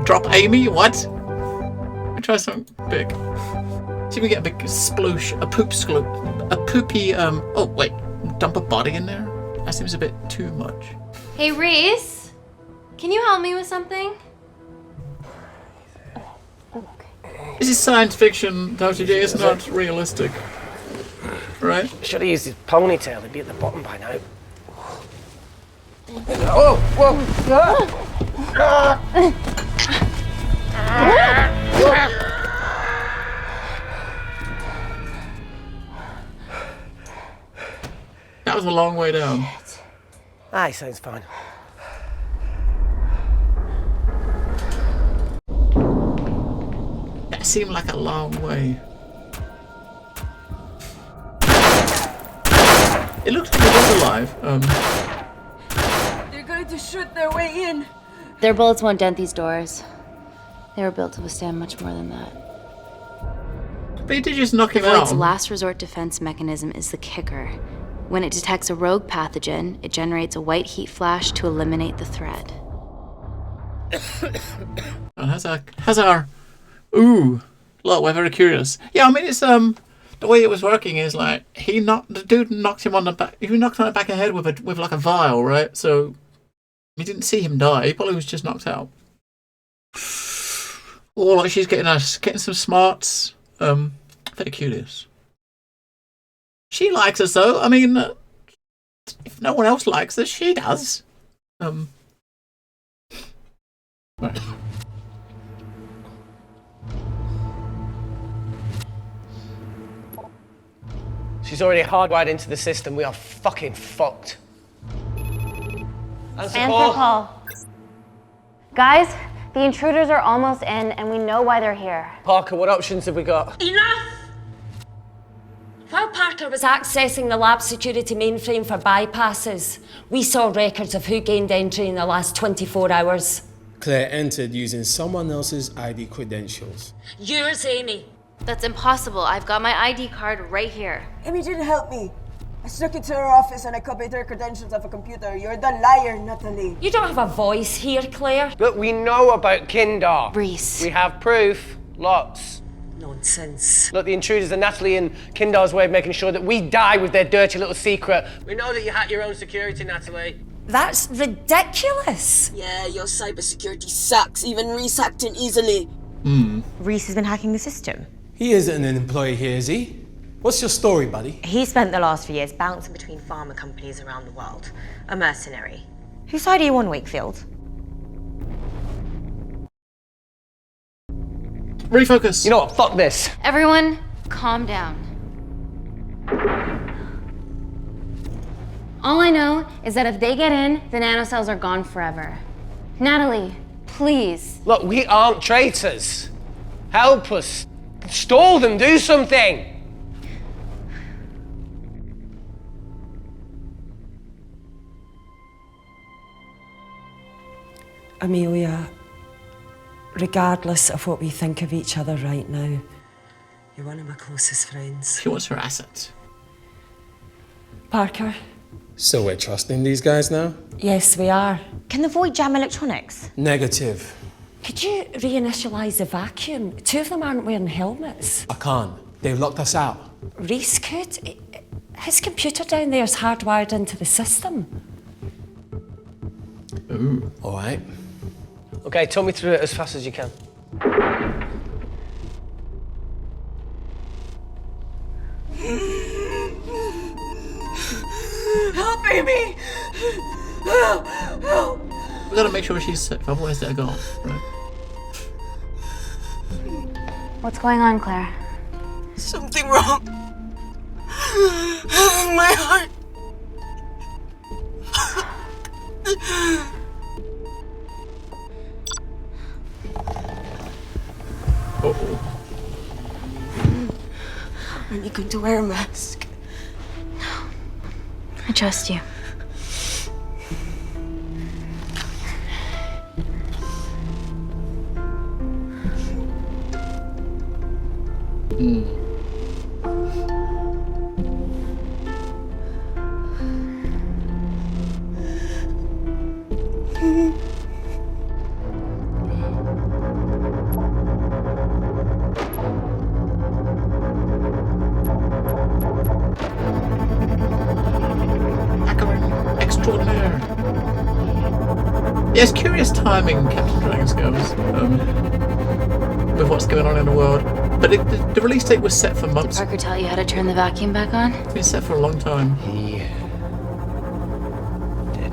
Drop Amy? What? We try something big. See if we get a big sploosh, a poop sploosh, a poopy, oh wait, dump a body in there? That seems a bit too much.
Hey, Reese, can you help me with something?
This is science fiction, WJ, it's not realistic. Right?
Should have used his ponytail, he'd be at the bottom by now. Oh, whoa!
That was a long way down.
Aye, sounds fine.
That seemed like a long way. It looked like it was alive.
They're going to shoot their way in.
Their bullets won't dent these doors. They were built to withstand much more than that.
But you did just knock him
The Void's
out.
last resort defense mechanism is the kicker. When it detects a rogue pathogen, it generates a white heat flash to eliminate the threat.
And has our ooh, look, we're very curious. Yeah, I mean it's the way it was working is like the dude knocked him on the back. He knocked on the back of the head with like a vial, right? So we didn't see him die. He probably was just knocked out. Or like she's getting some smarts. Very curious. She likes us though. I mean, if no one else likes us, she does. Right.
She's already hardwired into the system. We are fucking fucked. Answer call.
Guys, the intruders are almost in, and we know why they're here.
Parker, what options have we got?
Enough! While Parker was accessing the lab security mainframe for bypasses, we saw records of who gained entry in the last 24 hours.
Claire entered using someone else's ID credentials.
Yours, Amy.
That's impossible. I've got my ID card right here.
Amy didn't help me. I snuck into her office and I copied her credentials off a computer. You're the liar, Natalie.
You don't have a voice here, Claire.
Look, we know about Kindar.
Reese.
We have proof. Lots.
Nonsense.
Look, the intruders are Natalie and Kindar's way of making sure that we die with their dirty little secret. We know that you hack your own security, Natalie.
That's ridiculous.
Yeah, your cybersecurity sucks. Even Reese hacked in easily.
Reese has been hacking the system.
He isn't an employee here, is he? What's your story, buddy?
He spent the last few years bouncing between pharma companies around the world. A mercenary. Whose side are you on, Wakefield?
Refocus.
You know what? Fuck this.
Everyone, calm down. All I know is that if they get in, the nanocells are gone forever. Natalie, please.
Look, we aren't traitors. Help us. Stall them. Do something.
Amelia, regardless of what we think of each other right now, you're one of my closest friends.
She wants her assets.
Parker?
So we're trusting these guys now?
Yes, we are.
Can the void jam electronics?
Negative.
Could you reinitialize the vacuum? Two of them aren't wearing helmets.
I can't. They've locked us out.
Reese could. His computer down there is hardwired into the system.
Ooh.
All right.
Okay, talk me through it as fast as you can.
Help, Amy! Help! Help!
We gotta make sure she's safe, otherwise they're gone, right?
What's going on, Claire?
Something wrong. My heart.
Uh-oh.
Are you going to wear a mask?
I trust you.
Extraordinaire. Yes, curious timing, Captain Dragon's goes, with what's going on in the world. But the release date was set for months.
Did Parker tell you how to turn the vacuum back on?
It's been set for a long time.
He did.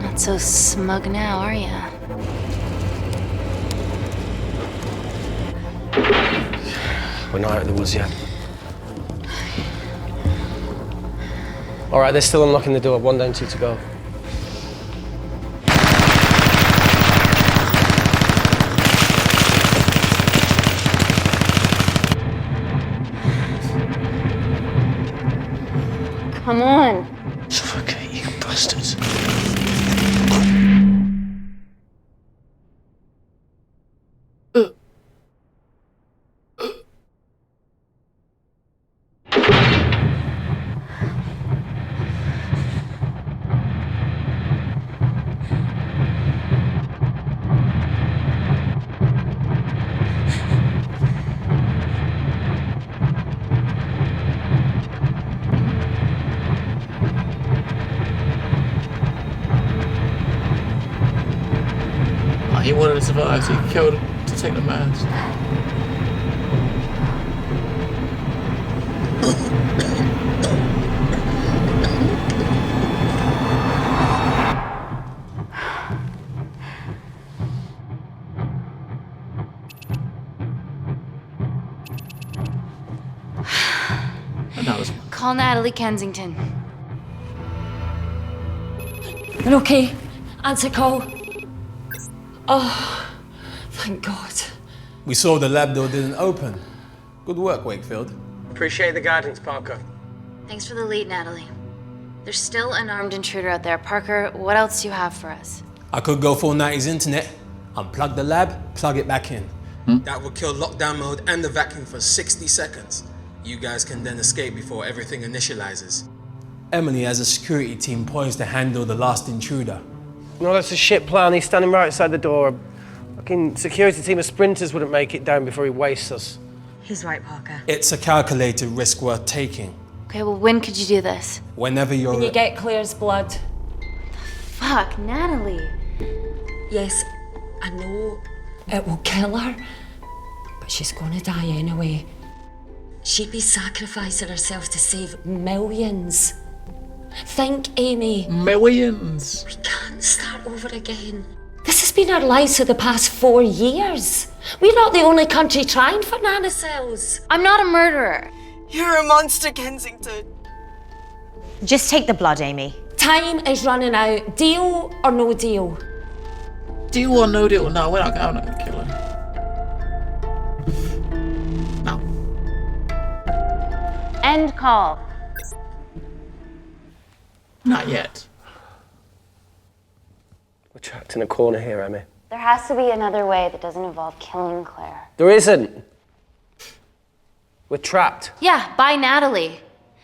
Not so smug now, are ya?
We're not out of the woods yet. All right, they're still unlocking the door. 1 down, 2 to go.
Come on.
Suffocate, you bastards.
to survive, so he killed to take the mask. And that was
Call Natalie Kensington.
They're okay. Answer call. Oh, thank God.
We saw the lab door didn't open. Good work, Wakefield.
Appreciate the guidance, Parker.
Thanks for the lead, Natalie. There's still an armed intruder out there. Parker, what else do you have for us?
I could go full 90s internet, unplug the lab, plug it back in. That would kill lockdown mode and the vacuum for 60 seconds. You guys can then escape before everything initializes. Emily has a security team poised to handle the last intruder.
No, that's a shit plan. He's standing right outside the door. A fucking security team of sprinters wouldn't make it down before he wastes us.
He's right, Parker.
It's a calculated risk worth taking.
Okay, well, when could you do this?
Whenever you're...
When you get Claire's blood.
Fuck, Natalie.
Yes, I know it will kill her, but she's gonna die anyway. She'd be sacrificing herself to save millions. Think, Amy.
Millions.
We can't start over again. This has been our lives for the past 4 years. We're not the only country trying for nanocells.
I'm not a murderer.
You're a monster, Kensington.
Just take the blood, Amy.
Time is running out. Deal or no deal?
Deal or no deal? No, we're not gonna kill her. No.
End call.
Not yet.
We're trapped in a corner here, Emmy.
There has to be another way that doesn't involve killing Claire.
There isn't. We're trapped.
Yeah, by Natalie.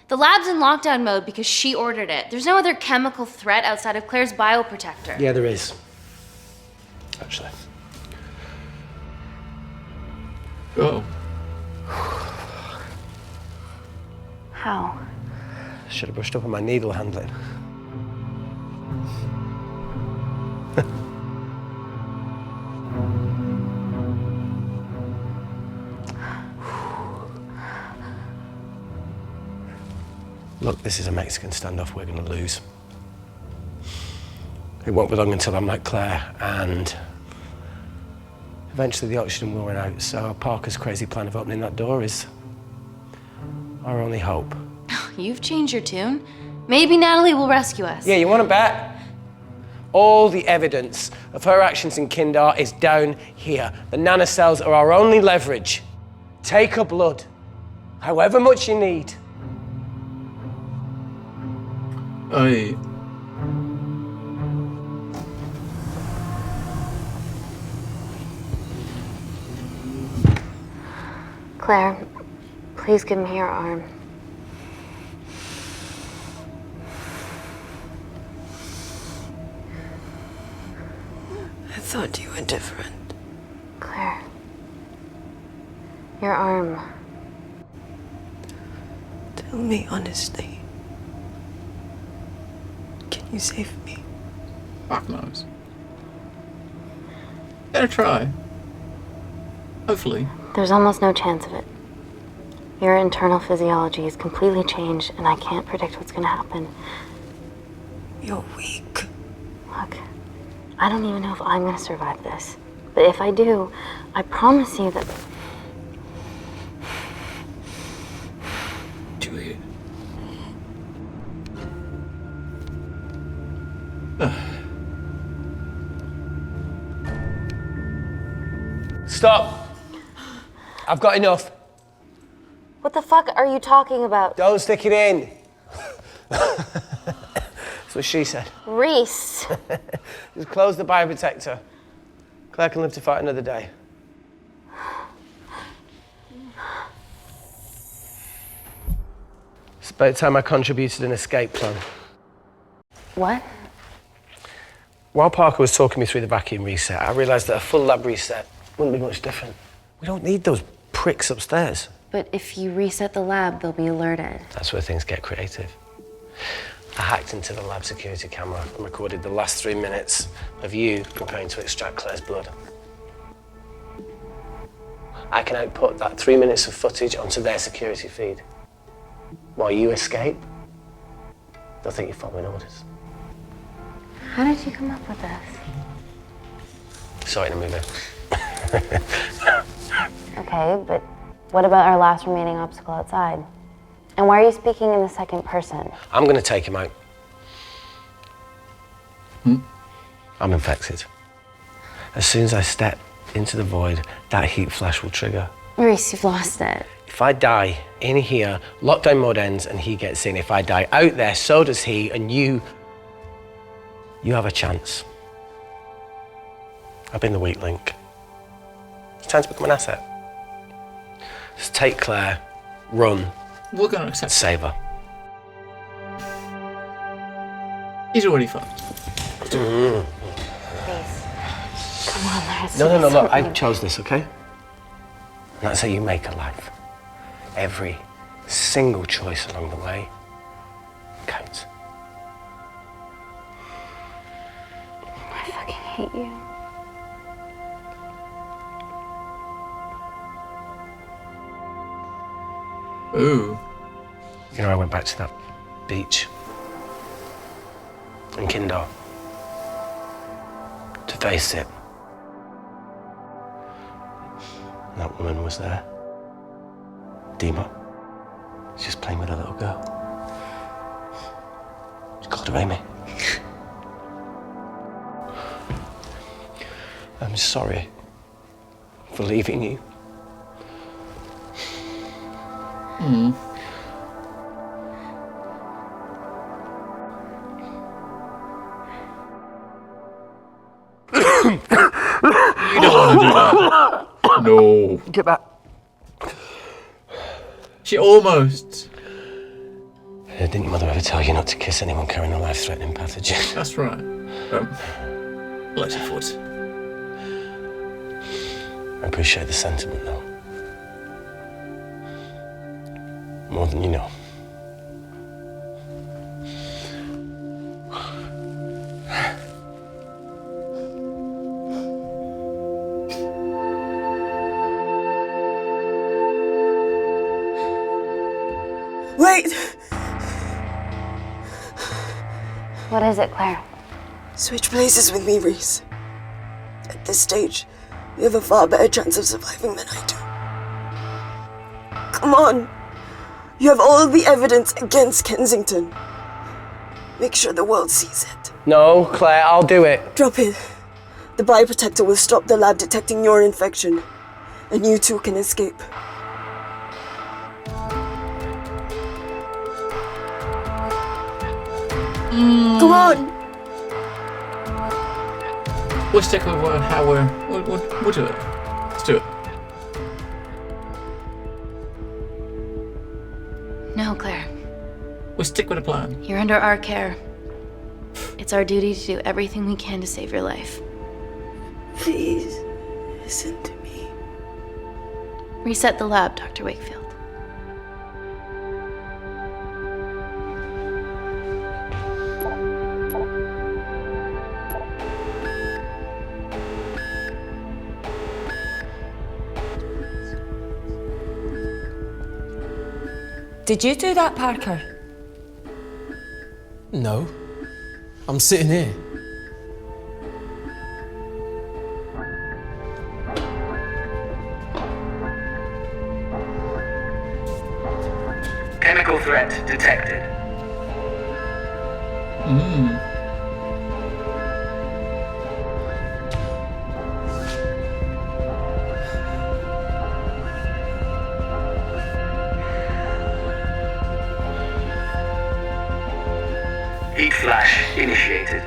The lab's in lockdown mode because she ordered it. There's no other chemical threat outside of Claire's bioprotector.
Yeah, there is. Actually.
Oh.
How?
Should have brushed up on my needle handling. Look, this is a Mexican standoff we're going to lose. It won't be long until I'm like Claire, and eventually the oxygen will run out, so Parker's crazy plan of opening that door is our only hope.
You've changed your tune. Maybe Natalie will rescue us.
Yeah, you want to bet? All the evidence of her actions in Kindar is down here. The nanocells are our only leverage. Take her blood, however much you need.
Aye.
Claire, please give me your arm.
I thought you were different.
Claire. Your arm.
Tell me honestly. Can you save me?
Fuck knows. Gotta try. Hopefully.
There's almost no chance of it. Your internal physiology is completely changed, and I can't predict what's gonna happen.
You're weak.
Look, I don't even know if I'm gonna survive this. But if I do, I promise you that...
Do it.
Stop! I've got enough.
What the fuck are you talking about?
Don't stick it in. That's what she said.
Reese.
Just close the bioprotector. Claire can live to fight another day. It's about time I contributed an escape plan.
What?
While Parker was talking me through the vacuum reset, I realised that a full lab reset wouldn't be much different. We don't need those pricks upstairs.
But if you reset the lab, they'll be alerted.
That's where things get creative. I hacked into the lab security camera and recorded the last 3 minutes of you preparing to extract Claire's blood. I can output that 3 minutes of footage onto their security feed. While you escape, they'll think you're following orders.
How did you come up with this?
Saw it in a movie.
Okay, but what about our last remaining obstacle outside? And why are you speaking in the second person?
I'm going to take him out. I'm infected. As soon as I step into the void, that heat flash will trigger.
Reese, you've lost it.
If I die in here, lockdown mode ends and he gets in. If I die out there, so does he, and you have a chance. I've been the weak link. It's time to become an asset. Just take Claire, run.
We're going to accept.
Save her.
He's already fucked.
Please. Come on, there has to
No,
be
look, I
something.
chose this, okay? And that's how you make a life. Every single choice along the way counts.
I fucking hate you.
Ooh.
You know, I went back to that beach in Kindar to face it. And that woman was there. Dima. She's just playing with a little girl. She called her Amy. I'm sorry for leaving you.
You don't want to do that. No.
Get back.
She almost.
Didn't your mother ever tell you not to kiss anyone carrying a life-threatening pathogen?
That's right. Bless your foot.
I appreciate the sentiment, though. More than you know.
Wait!
What is it, Claire?
Switch places with me, Reese. At this stage, you have a far better chance of surviving than I do. Come on. You have all the evidence against Kensington. Make sure the world sees it.
No, Claire, I'll do it.
Drop it. The bioprotector will stop the lab detecting your infection, and you two can escape. Come on!
We'll stick with how we'll do it. Let's do it.
No, Claire.
We'll stick with the plan.
You're under our care. It's our duty to do everything we can to save your life.
Please, listen to me.
Reset the lab, Dr. Wakefield.
Did you do that, Parker?
No. I'm sitting here.
Chemical threat detected. Heat flash initiated.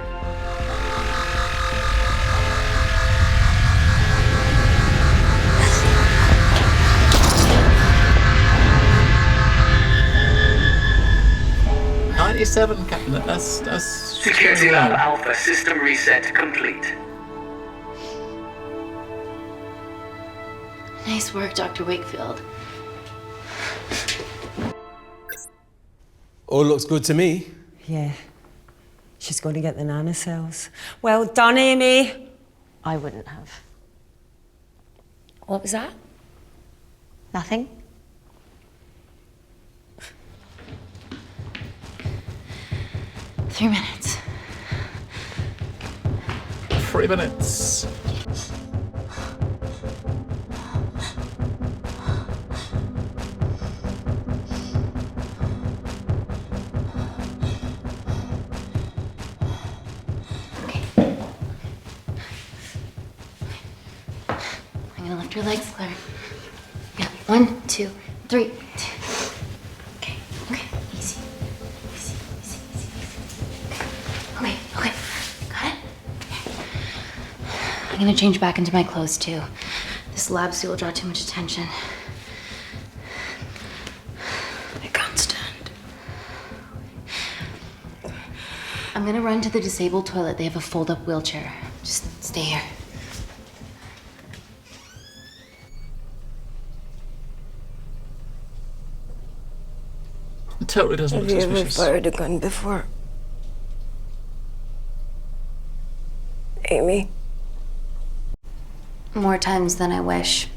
.97, Captain. That's
Security Lab Alpha system reset complete.
Nice work, Dr. Wakefield.
All looks good to me.
Yeah. She's going to get the nanocells. Well done, Amy. I wouldn't have. What was that?
Nothing?
Three minutes.
3 minutes.
I'm gonna lift your legs, Claire. Yeah, 1, 2, 3. Okay, okay, easy. Easy, easy, easy, easy. Okay, okay, got it? I'm gonna change back into my clothes too. This lab suit will draw too much attention. I can't stand. I'm gonna run to the disabled toilet. They have a fold-up wheelchair. Just stay here.
It totally doesn't
Have
look
you ever
suspicious.
fired a gun before? Amy?
More times than I wish.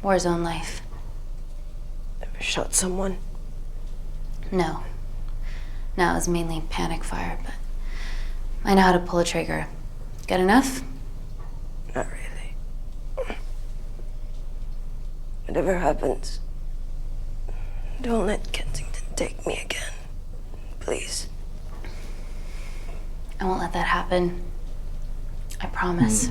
Warzone life.
Ever shot someone?
No. No, it was mainly panic fire, but I know how to pull a trigger. Good enough?
Not really. Whatever happens, don't let Kensington take me again. Please.
I won't let that happen. I promise.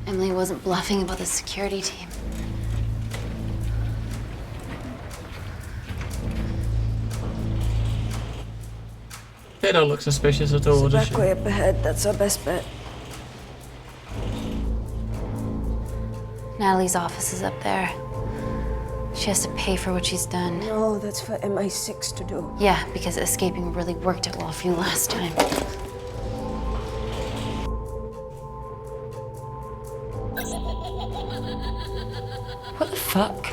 Emily wasn't bluffing about the security team.
They don't look suspicious at all,
There's a
does
back way up ahead. That's our best bet.
Natalie's office is up there. She has to pay for what she's done.
No, that's for MI6 to do.
Yeah, because escaping really worked out well for you last time.
What the fuck?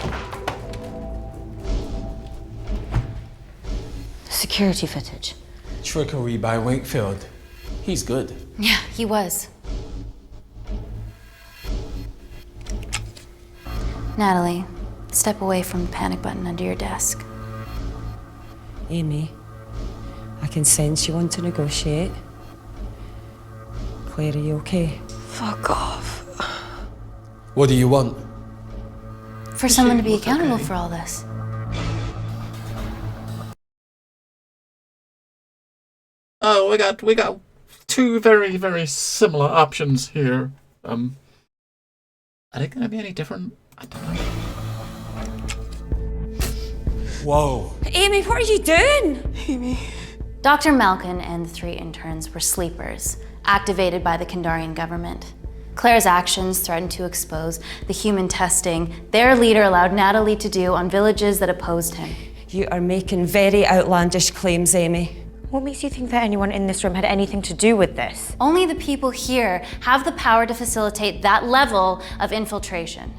Security footage.
Trickery by Wakefield. He's good.
Yeah, he was. Natalie, step away from the panic button under your desk.
Amy, I can sense you want to negotiate. Claire, are you okay?
Fuck off.
What do you want?
For someone to be accountable for all this.
Oh, we got two very, very similar options here. Are they gonna be any different? I don't know.
Whoa.
Amy, what are you doing?
Amy.
Dr. Malkin and the 3 interns were sleepers, activated by the Kandarian government. Claire's actions threatened to expose the human testing their leader allowed Natalie to do on villages that opposed him.
You are making very outlandish claims, Amy.
What makes you think that anyone in this room had anything to do with this?
Only the people here have the power to facilitate that level of infiltration.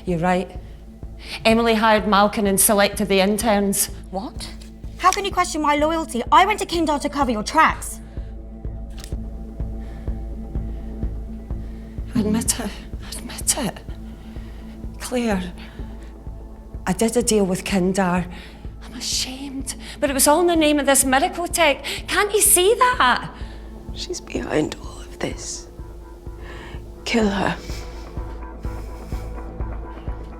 You're right. Emily hired Malkin and selected the interns.
What? How can you question my loyalty? I went to Kindar to cover your tracks.
Admit it. Admit it. Claire, I did a deal with Kindar. I'm ashamed, but it was all in the name of this miracle tech. Can't you see that?
She's behind all of this. Kill her.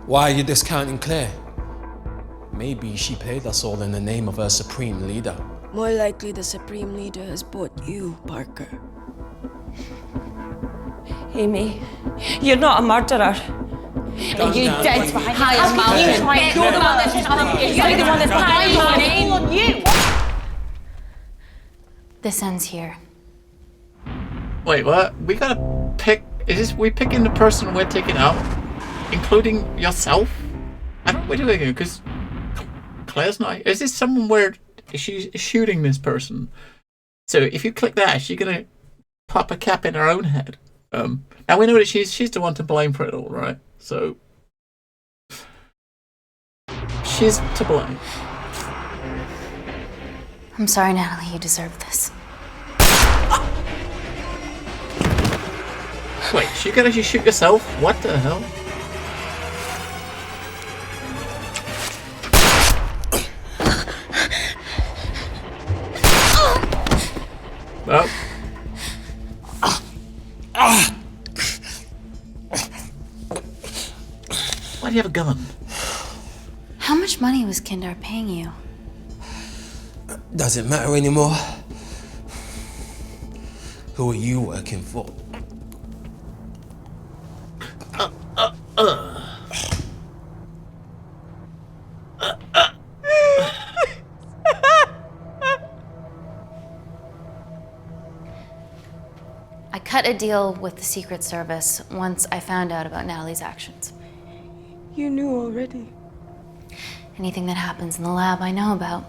Why are you discounting Claire? Maybe she played us all in the name of her supreme leader.
More likely the Supreme Leader has bought you, Parker.
Amy, you're not a murderer. You did hire Malkin. You're the one that's hired on you.
This ends here.
Wait, what? We gotta pick. Is this we picking the person we're taking out, including yourself? I don't know what we're doing here because Claire's not. Is this someone where she's shooting this person? So if you click that, is she gonna pop a cap in her own head? And we know that she's the one to blame for it all, right? So she's to blame.
I'm sorry, Natalie, you deserve this.
Wait, she could actually shoot yourself? What the hell? Oh. Why do you have a gun?
How much money was Kindar paying you?
Does it matter anymore? Who are you working for?
I cut a deal with the Secret Service once I found out about Natalie's actions.
You knew already.
Anything that happens in the lab, I know about.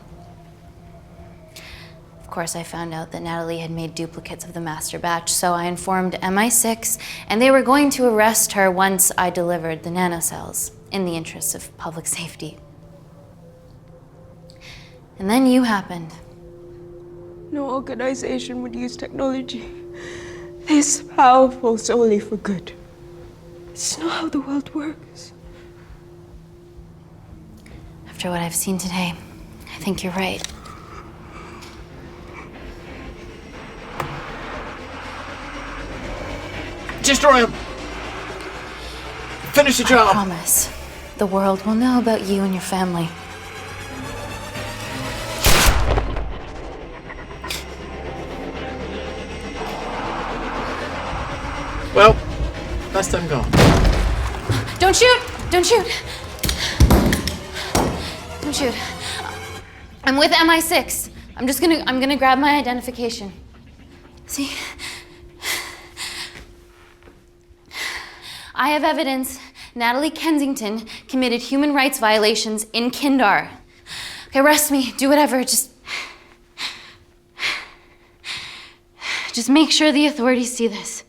Of course, I found out that Natalie had made duplicates of the master batch, so I informed MI6, and they were going to arrest her once I delivered the nanocells, in the interests of public safety. And then you happened.
No organization would use technology this powerful solely for good. It's not how the world works.
After what I've seen today, I think you're right.
Destroy him! Finish the job!
I promise. The world will know about you and your family.
Well, that's them gone.
Don't shoot! Don't shoot! Don't shoot. I'm with MI6. I'm gonna grab my identification. See? I have evidence Natalie Kensington committed human rights violations in Kindar. Okay, arrest me, do whatever, just make sure the authorities see this.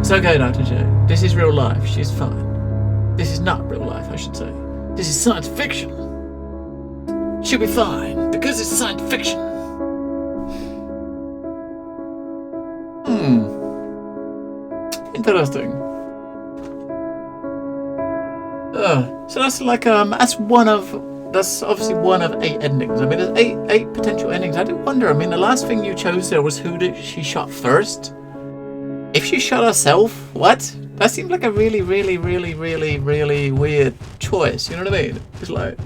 It's okay, Dr. J. This is real life. She's fine. This is not real life, I should say. This is science fiction. She'll be fine, because it's science fiction. Interesting. So that's like, that's obviously one of 8 endings. I mean, there's eight potential endings. I do wonder, I mean, the last thing you chose there was who did she shot first? If she shot herself, what? That seems like a really, really, really, really, really weird choice. You know what I mean? It's like,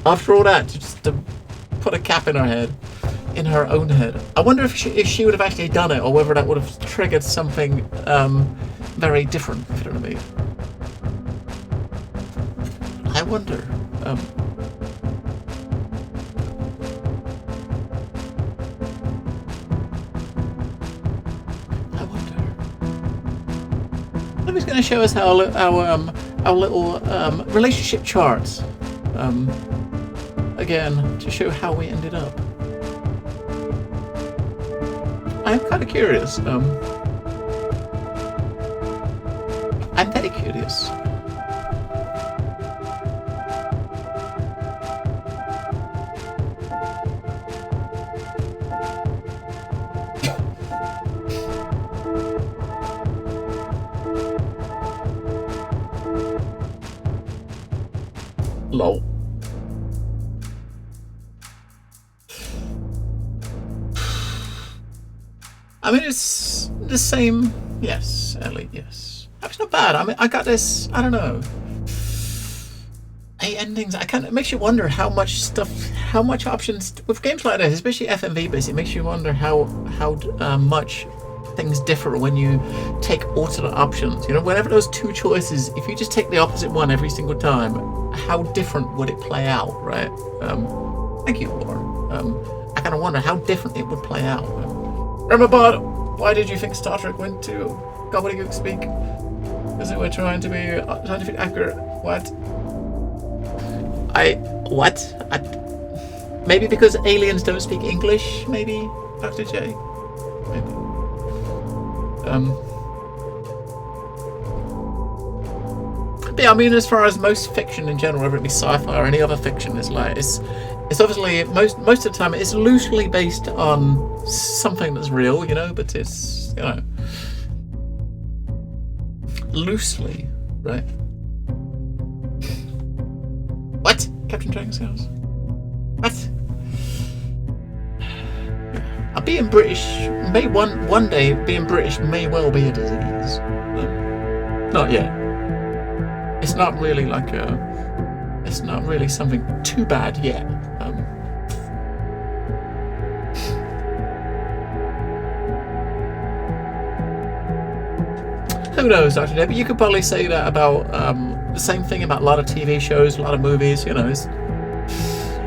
after all that, just to put a cap in her head, in her own head. I wonder if she would have actually done it, or whether that would have triggered something very different. If you know what I mean? I wonder. He's going to show us our little relationship charts again to show how we ended up. I'm kind of curious. I'm very curious. Lol. I mean, it's the same. Yes. Yes, Ellie, yes. That's not bad. I mean, I got this, I don't know. 8 endings. It makes you wonder how much options with games like this, especially FMV based. It makes you wonder how much things differ when you take alternate options. You know, whenever those 2 choices, if you just take the opposite one every single time, how different would it play out, right? Thank you, Laura. I kind of wonder how different it would play out. Remember, why did you think Star Trek went to gobbledygook speak? Because they were trying to be scientifically accurate. What? Maybe because aliens don't speak English, maybe, Dr. J? Maybe. But yeah, I mean, as far as most fiction in general, whether it be sci-fi or any other fiction, it's obviously, most of the time, it's loosely based on something that's real, you know, but it's, you know, loosely, right? What? Captain Dragon's house? What? Being British may one day being British may well be a disease. Not yet. It's not really it's not really something too bad yet. Who knows, Dr. J? But you could probably say that about the same thing about a lot of TV shows, a lot of movies. You know,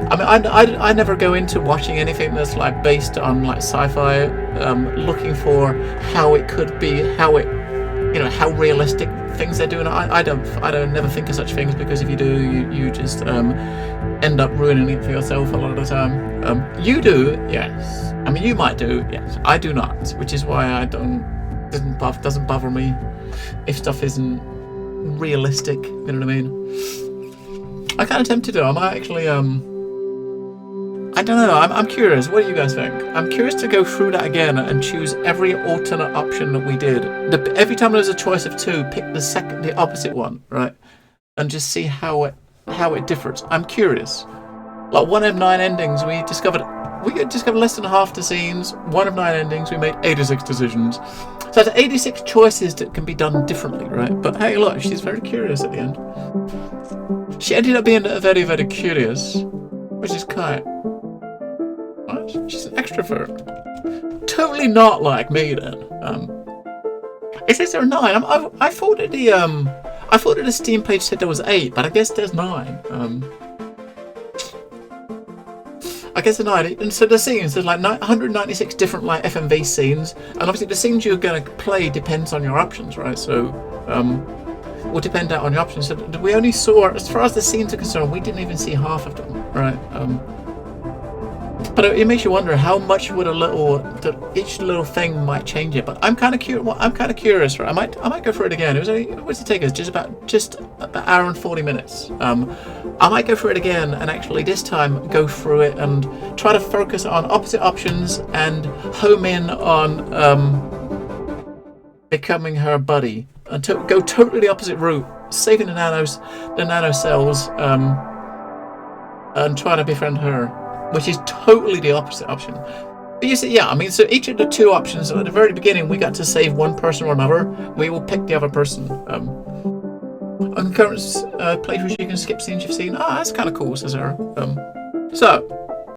I mean, I never go into watching anything that's like based on like sci-fi, looking for how it could be, how realistic things they're doing. I don't never think of such things, because if you do, you just end up ruining it for yourself a lot of the time. You do, yes. I mean, you might do, yes. I do not, which is why doesn't bother me if stuff isn't realistic. You know what I mean? I kind of tempted to. I might actually I don't know. I'm curious. What do you guys think? I'm curious to go through that again and choose every alternate option that we did. Every time there's a choice of 2, pick the opposite one, right? And just see how it differs. I'm curious. Like 1 of 9 endings, we discovered less than half the scenes. 1 of 9 endings, we made 86 decisions. So that's 86 choices that can be done differently, right? But hey, look, she's very curious at the end. She ended up being very, very curious, which is kind. What? She's an extrovert. Totally not like me then. Is there a 9? I thought that the Steam page said there was 8, but I guess there's 9. I guess there's 9. And so the scenes, there's like 196 different like FMV scenes, and obviously the scenes you're going to play depends on your options, right? So will depend on your options. So we only saw, as far as the scenes are concerned, we didn't even see half of them, right? But it makes you wonder how much would each little thing might change it. But I'm kind of curious, right? I might go through it again. What did it take us? Just about an hour and 40 minutes. I might go through it again and actually this time go through it and try to focus on opposite options and home in on becoming her buddy and go totally the opposite route, saving the nanocells, and trying to befriend her, which is totally the opposite option. But you see, yeah, I mean, so each of the 2 options, at the very beginning, we got to save one person or another. We will pick the other person. On current playthroughs, you can skip scenes you've seen. That's kind of cool, says Sarah. So,